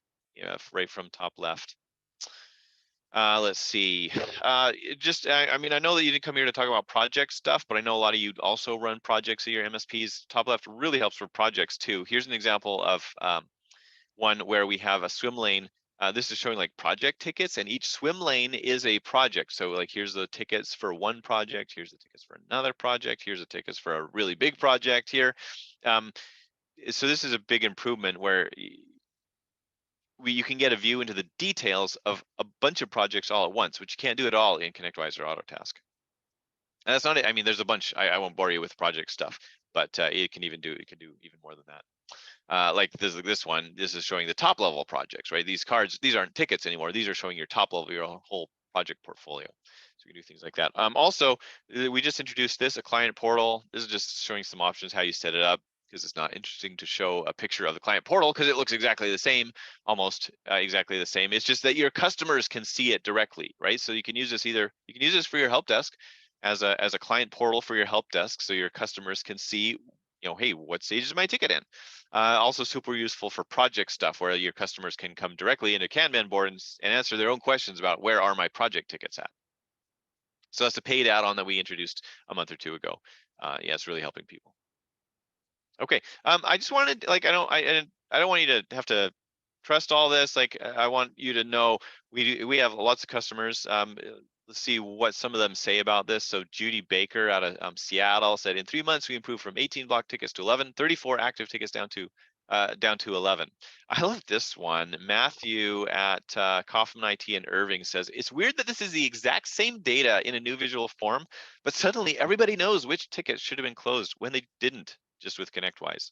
right from top left. Let's see. I know that you didn't come here to talk about project stuff, but I know a lot of you also run projects at your MSPs. Top left really helps for projects too. Here's an example of one where we have a swim lane. This is showing like project tickets, and each swim lane is a project. So like here's the tickets for one project, here's the tickets for another project, here's the tickets for a really big project here. So this is a big improvement where you can get a view into the details of a bunch of projects all at once, which you can't do at all in ConnectWise or Autotask. And that's not it. I mean, there's a bunch. I won't bore you with project stuff, but it can do even more than that. Like this one, this is showing the top level projects, right? These cards, these aren't tickets anymore. These are showing your top level, your whole project portfolio. So we can do things like that. Also, we just introduced a client portal. This is just showing some options, how you set it up, because it's not interesting to show a picture of the client portal because it looks exactly the same, almost exactly the same. It's just that your customers can see it directly, right? So you can use this for your help desk as a client portal for your help desk, so your customers can see, hey, what stage is my ticket in? Also super useful for project stuff where your customers can come directly into Kanban board and answer their own questions about where are my project tickets at. So that's a paid add-on that we introduced a month or two ago. Yeah, it's really helping people. Okay, I just wanted, like, I don't want you to have to trust all this. Like, I want you to know we have lots of customers. Let's see what some of them say about this. So Judy Baker out of Seattle said, in 3 months, we improved from 18 block tickets to 11, 34 active tickets down to 11. I love this one. Matthew at Kaufman IT in Irving says, it's weird that this is the exact same data in a new visual form, but suddenly everybody knows which tickets should have been closed when they didn't, just with ConnectWise.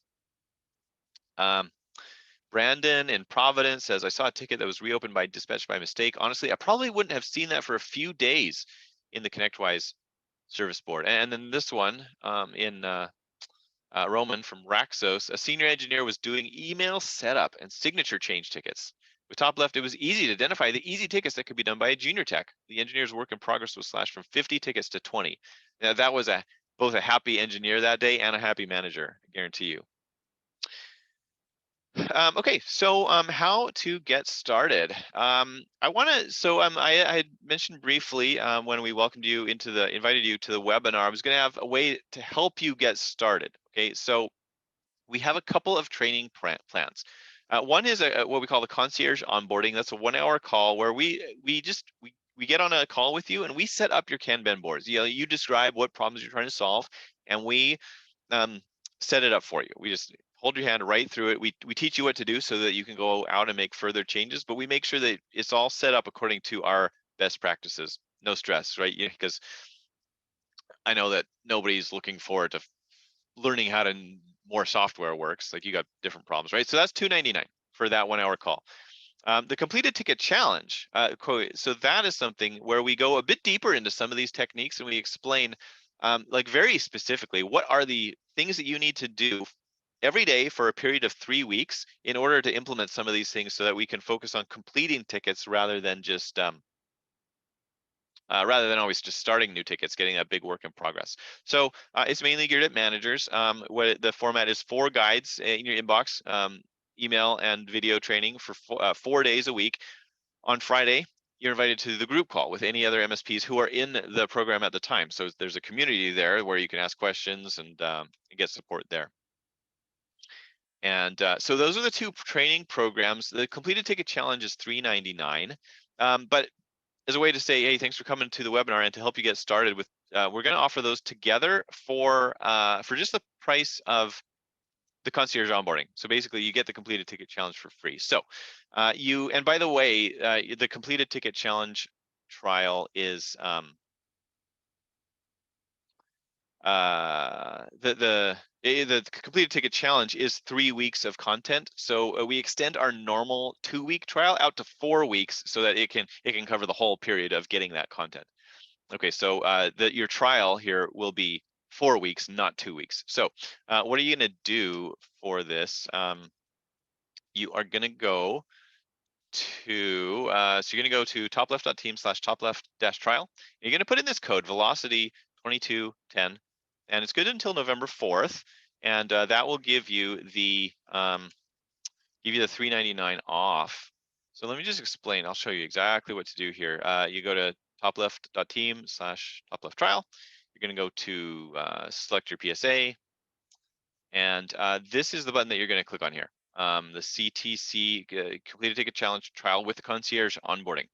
Brandon in Providence says, I saw a ticket that was reopened by dispatch by mistake. Honestly, I probably wouldn't have seen that for a few days in the ConnectWise service board. And then this one in Roman from Raxos, a senior engineer was doing email setup and signature change tickets. With top left, it was easy to identify the easy tickets that could be done by a junior tech. The engineer's work in progress was slashed from 50 tickets to 20. Now that was both a happy engineer that day and a happy manager, I guarantee you. Okay, so how to get started? I had mentioned briefly when we invited you to the webinar, I was going to have a way to help you get started. Okay, so we have a couple of training plans. One is what we call the concierge onboarding. That's a 1-hour call where we get on a call with you and we set up your Kanban boards. You describe what problems you're trying to solve, and we set it up for you. We just hold your hand right through it. We teach you what to do so that you can go out and make further changes, but we make sure that it's all set up according to our best practices. No stress, right? Because I know that nobody's looking forward to learning how to more software works. Like, you got different problems, right? So that's $299 for that 1-hour call. The completed ticket challenge, so that is something where we go a bit deeper into some of these techniques and we explain, like, very specifically, what are the things that you need to do every day for a period of 3 weeks in order to implement some of these things, so that we can focus on completing tickets rather than always just starting new tickets, getting that big work in progress. So it's mainly geared at managers. What the format is: 4 guides in your inbox, email and video training for 4 days a week. On Friday, you're invited to the group call with any other MSPs who are in the program at the time. So there's a community there where you can ask questions and get support there. And so those are the 2 training programs. The completed ticket challenge is $399, but as a way to say, hey, thanks for coming to the webinar, and to help you get started with, we're going to offer those together for just the price of the concierge onboarding. So basically, you get the completed ticket challenge for free. So and by the way, the completed ticket challenge trial is the completed ticket challenge is 3 weeks of content. So we extend our normal 2-week trial out to 4 weeks so that it can cover the whole period of getting that content. Okay, so your trial here will be 4 weeks, not 2 weeks. So what are you going to do for this? You are going to go to so you're going to go to topleft.team/topleft-trial. You're going to put in this code velocity2210, and it's good until November 4th, and that will give you the $399 off. So let me just explain. I'll show you exactly what to do here. You go to topleft.team/topleft-trial. You're going to go to select your PSA, and this is the button that you're going to click on here. The CTC completed ticket challenge trial with the concierge onboarding.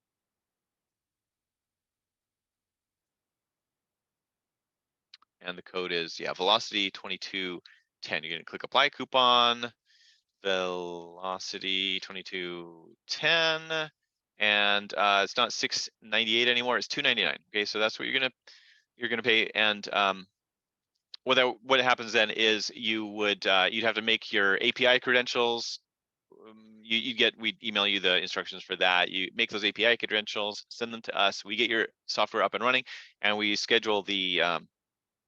And the code is velocity 2210. You're going to click apply coupon, velocity 2210, and it's not $698 anymore. It's $299. Okay, so that's what you're gonna pay. And what happens then is you'd have to make your API credentials. We'd email you the instructions for that. You make those API credentials, send them to us. We get your software up and running, and we schedule the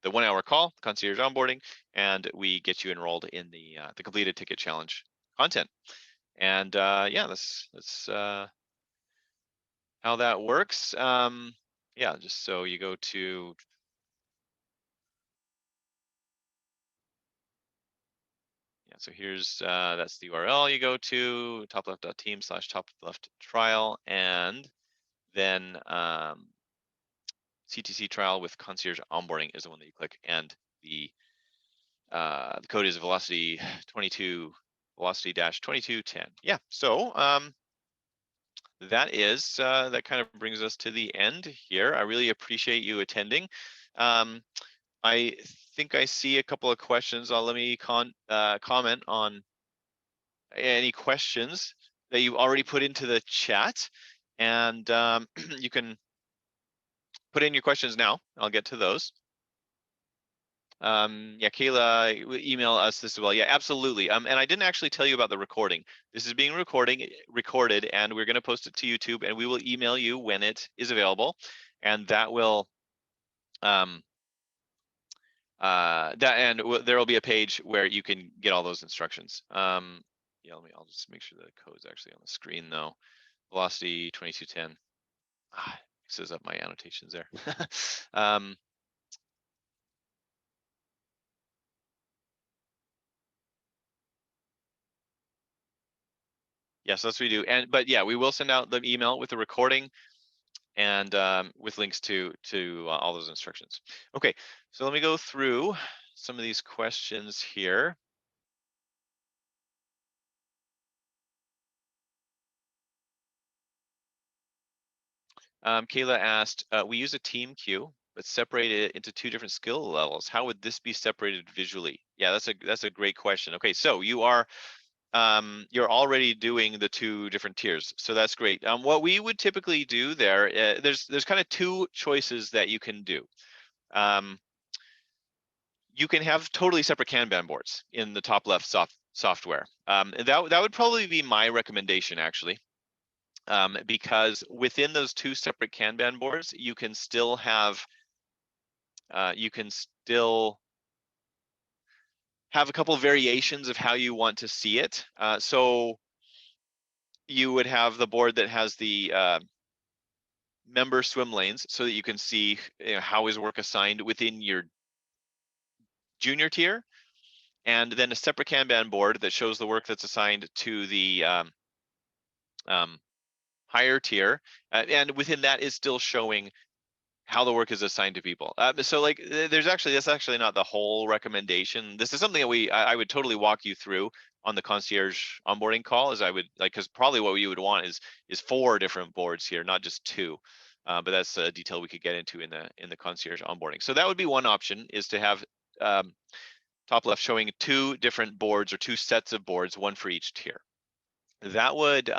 1-hour call, concierge onboarding, and we get you enrolled in the completed ticket challenge content. And that's how that works. Just so you go to so here's that's the URL you go to, topleft.team/topleft-trial, and then CTC trial with concierge onboarding is the one that you click, and the code is velocity-2210. Yeah, so that kind of brings us to the end here. I really appreciate you attending. I think I see a couple of questions. Let me comment on any questions that you already put into the chat, and you can put in your questions now. I'll get to those. Kayla, email us this as well. Yeah, absolutely. And I didn't actually tell you about the recording. This is being recorded, and we're going to post it to YouTube, and we will email you when it is available, and that will there will be a page where you can get all those instructions. I'll just make sure the code's actually on the screen though. Velocity 2210. Mixes up my annotations there. Yes, that's what we do. But yeah, we will send out the email with the recording and with links to all those instructions. Okay, so let me go through some of these questions here. Kayla asked, we use a team queue, but separate it into 2 different skill levels. How would this be separated visually? Yeah, that's a great question. Okay, so you're already doing the 2 different tiers, so that's great. What we would typically do there, there's kind of 2 choices that you can do. You can have totally separate Kanban boards in the TopLeft software. And that would probably be my recommendation, actually. Because within those 2 separate Kanban boards, you can still have a couple of variations of how you want to see it. So you would have the board that has the member swim lanes, so that you can see, how is work assigned within your junior tier, and then a separate Kanban board that shows the work that's assigned to the higher tier, and within that is still showing how the work is assigned to people. So like, that's actually not the whole recommendation. This is something that I would totally walk you through on the concierge onboarding call, as I would like, because probably what you would want is 4 different boards here, not just 2. But that's a detail we could get into in the concierge onboarding. So that would be one option, is to have TopLeft showing 2 different boards, or 2 sets of boards, 1 for each tier. That would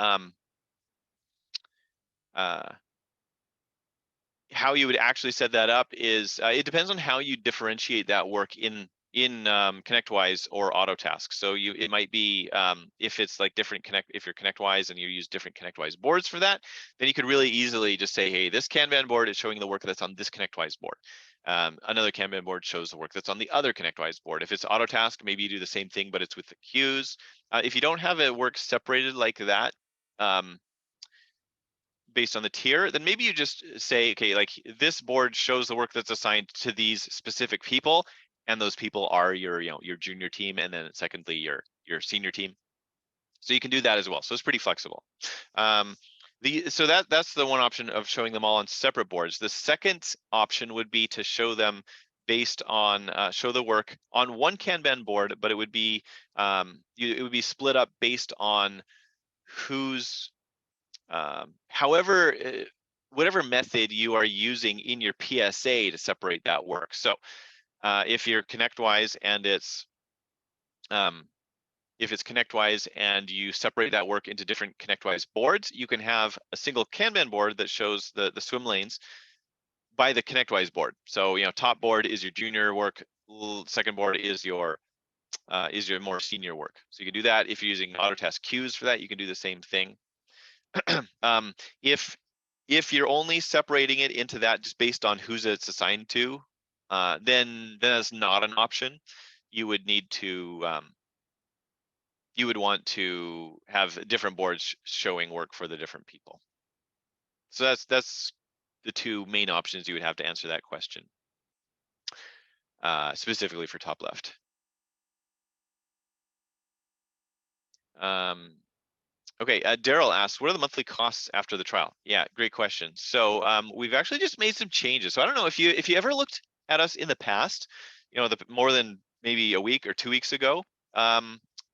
how you would actually set that up is, it depends on how you differentiate that work in ConnectWise or Autotask. So it might be, if it's like if you're ConnectWise and you use different ConnectWise boards for that, then you could really easily just say, hey, this Kanban board is showing the work that's on this ConnectWise board. Another Kanban board shows the work that's on the other ConnectWise board. If it's Autotask, maybe you do the same thing, but it's with the queues. If you don't have it work separated like that, based on the tier, then maybe you just say, okay, like, this board shows the work that's assigned to these specific people, and those people are your junior team, and then secondly your senior team. So you can do that as well. So it's pretty flexible. So that's the one option of showing them all on separate boards. The second option would be to show them based on show the work on one Kanban board, but it would be split up based on who's however, whatever method you are using in your PSA to separate that work. So if you're ConnectWise and if it's ConnectWise and you separate that work into different ConnectWise boards, you can have a single Kanban board that shows the swim lanes by the ConnectWise board. So top board is your junior work, second board is your more senior work. So you can do that. If you're using Autotask queues for that, you can do the same thing. If you're only separating it into that just based on who's it's assigned to, then that's not an option. You would need to you would want to have different boards showing work for the different people. So that's the 2 main options you would have to answer that question, specifically for TopLeft. Okay, Daryl asks, what are the monthly costs after the trial? Yeah, great question. So we've actually just made some changes. So I don't know if you ever looked at us in the past, more than maybe a week or 2 weeks ago,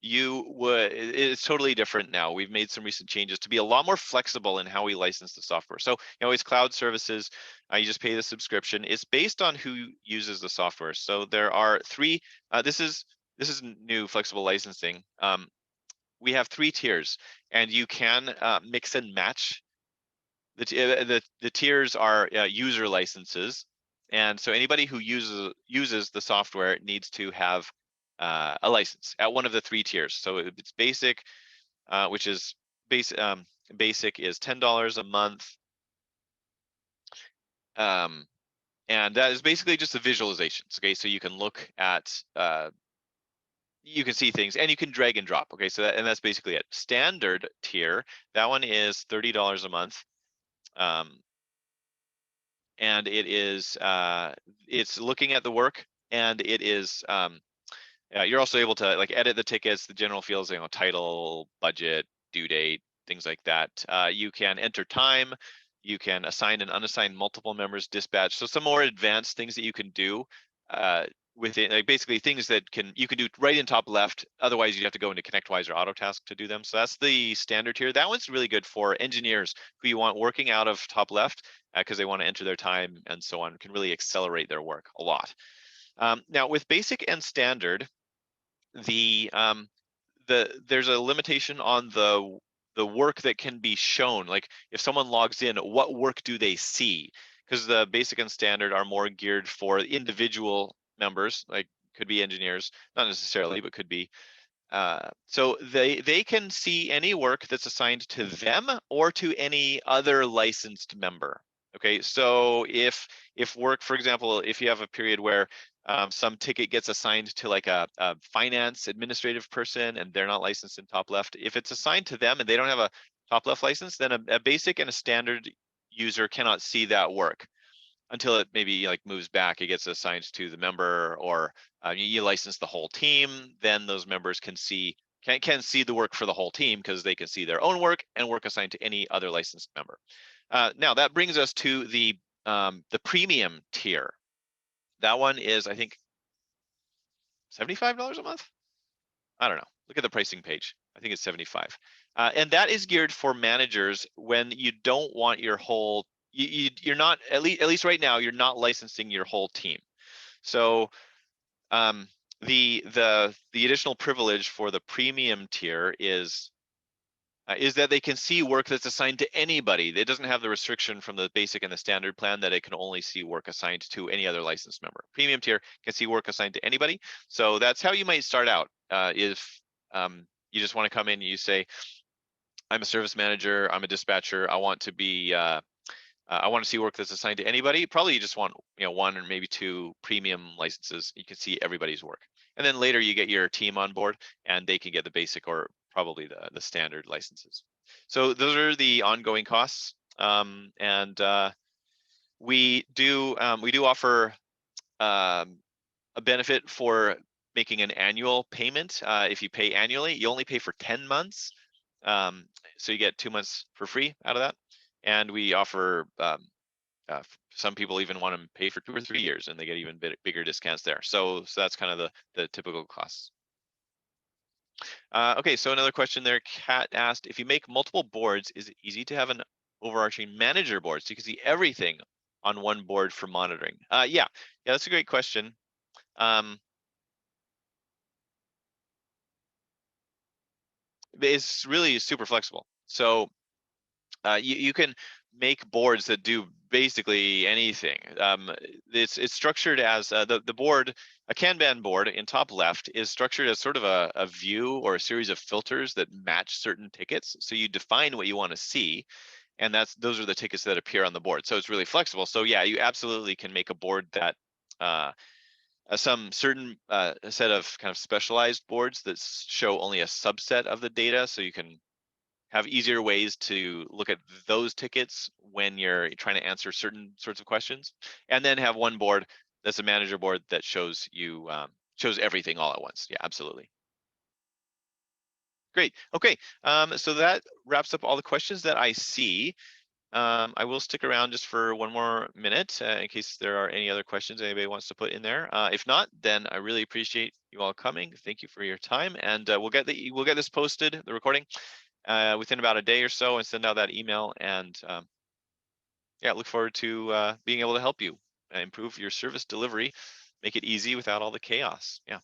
it's totally different now. We've made some recent changes to be a lot more flexible in how we license the software. So it's cloud services. You just pay the subscription. It's based on who uses the software. So there are 3. This is new flexible licensing. We have 3 tiers, and you can mix and match. The tiers are user licenses, and so anybody who uses the software needs to have a license at one of the 3 tiers. So it's basic, which is basic is $10 a month, and that is basically just the visualizations. Okay, so you can look at you can see things, and you can drag and drop. Okay, so that's basically it. Standard tier, that one is $30 a month, and it is it's looking at the work, and it is you're also able to like edit the tickets, the general fields, title, budget, due date, things like that. You can enter time. You can assign and unassign multiple members, dispatch. So some more advanced things that you can do within, like basically things that you can do right in TopLeft. Otherwise, you'd have to go into ConnectWise or Autotask to do them. So that's the standard here. That one's really good for engineers who you want working out of TopLeft because they want to enter their time and so on. Can really accelerate their work a lot. Now with basic and standard, there's a limitation on the work that can be shown. Like if someone logs in, what work do they see? Because the basic and standard are more geared for individual members, like could be engineers, not necessarily, but could be. So they can see any work that's assigned to them or to any other licensed member. Okay, so if work, for example, if you have a period where some ticket gets assigned to like a finance administrative person and they're not licensed in TopLeft, if it's assigned to them and they don't have a TopLeft license, then a basic and a standard user cannot see that work until it maybe like moves back, it gets assigned to the member, or you license the whole team. Then those members can see the work for the whole team because they can see their own work and work assigned to any other licensed member. Now that brings us to the premium tier. That one is, I think, $75 a month. I don't know. Look at the pricing page. I think it's 75. And that is geared for managers when you don't want your whole, you're not, at least right now, you're not licensing your whole team. So the additional privilege for the premium tier is that they can see work that's assigned to anybody. It doesn't have the restriction from the basic and the standard plan that it can only see work assigned to any other licensed member. Premium tier can see work assigned to anybody. So that's how you might start out. If you just want to come in and you say, I'm a service manager, I'm a dispatcher, I want to be I want to see work that's assigned to anybody. Probably you just want one or maybe two premium licenses. You can see everybody's work. And then later you get your team on board and they can get the basic or probably the standard licenses. So those are the ongoing costs. And we do offer a benefit for making an annual payment. If you pay annually, you only pay for 10 months. So you get 2 months for free out of that. And we offer some people even want to pay for 2 or 3 years, and they get even bigger discounts there. So that's kind of the typical costs. Okay, so another question there. Kat asked, if you make multiple boards, is it easy to have an overarching manager board so you can see everything on one board for monitoring? Yeah, that's a great question. It's really super flexible. So you can make boards that do basically anything. It's structured as the board, a Kanban board in TopLeft is structured as sort of a view or a series of filters that match certain tickets. So you define what you want to see, and those are the tickets that appear on the board. So it's really flexible. So yeah, you absolutely can make a board that some certain set of kind of specialized boards that show only a subset of the data, so you can have easier ways to look at those tickets when you're trying to answer certain sorts of questions, and then have one board that's a manager board that shows you shows everything all at once. Yeah, absolutely. Great. Okay, so that wraps up all the questions that I see. I will stick around just for one more minute in case there are any other questions anybody wants to put in there. If not, then I really appreciate you all coming. Thank you for your time, and we'll get this posted, the recording, within about a day or so, and send out that email. And yeah, look forward to being able to help you improve your service delivery, make it easy without all the chaos. Yeah.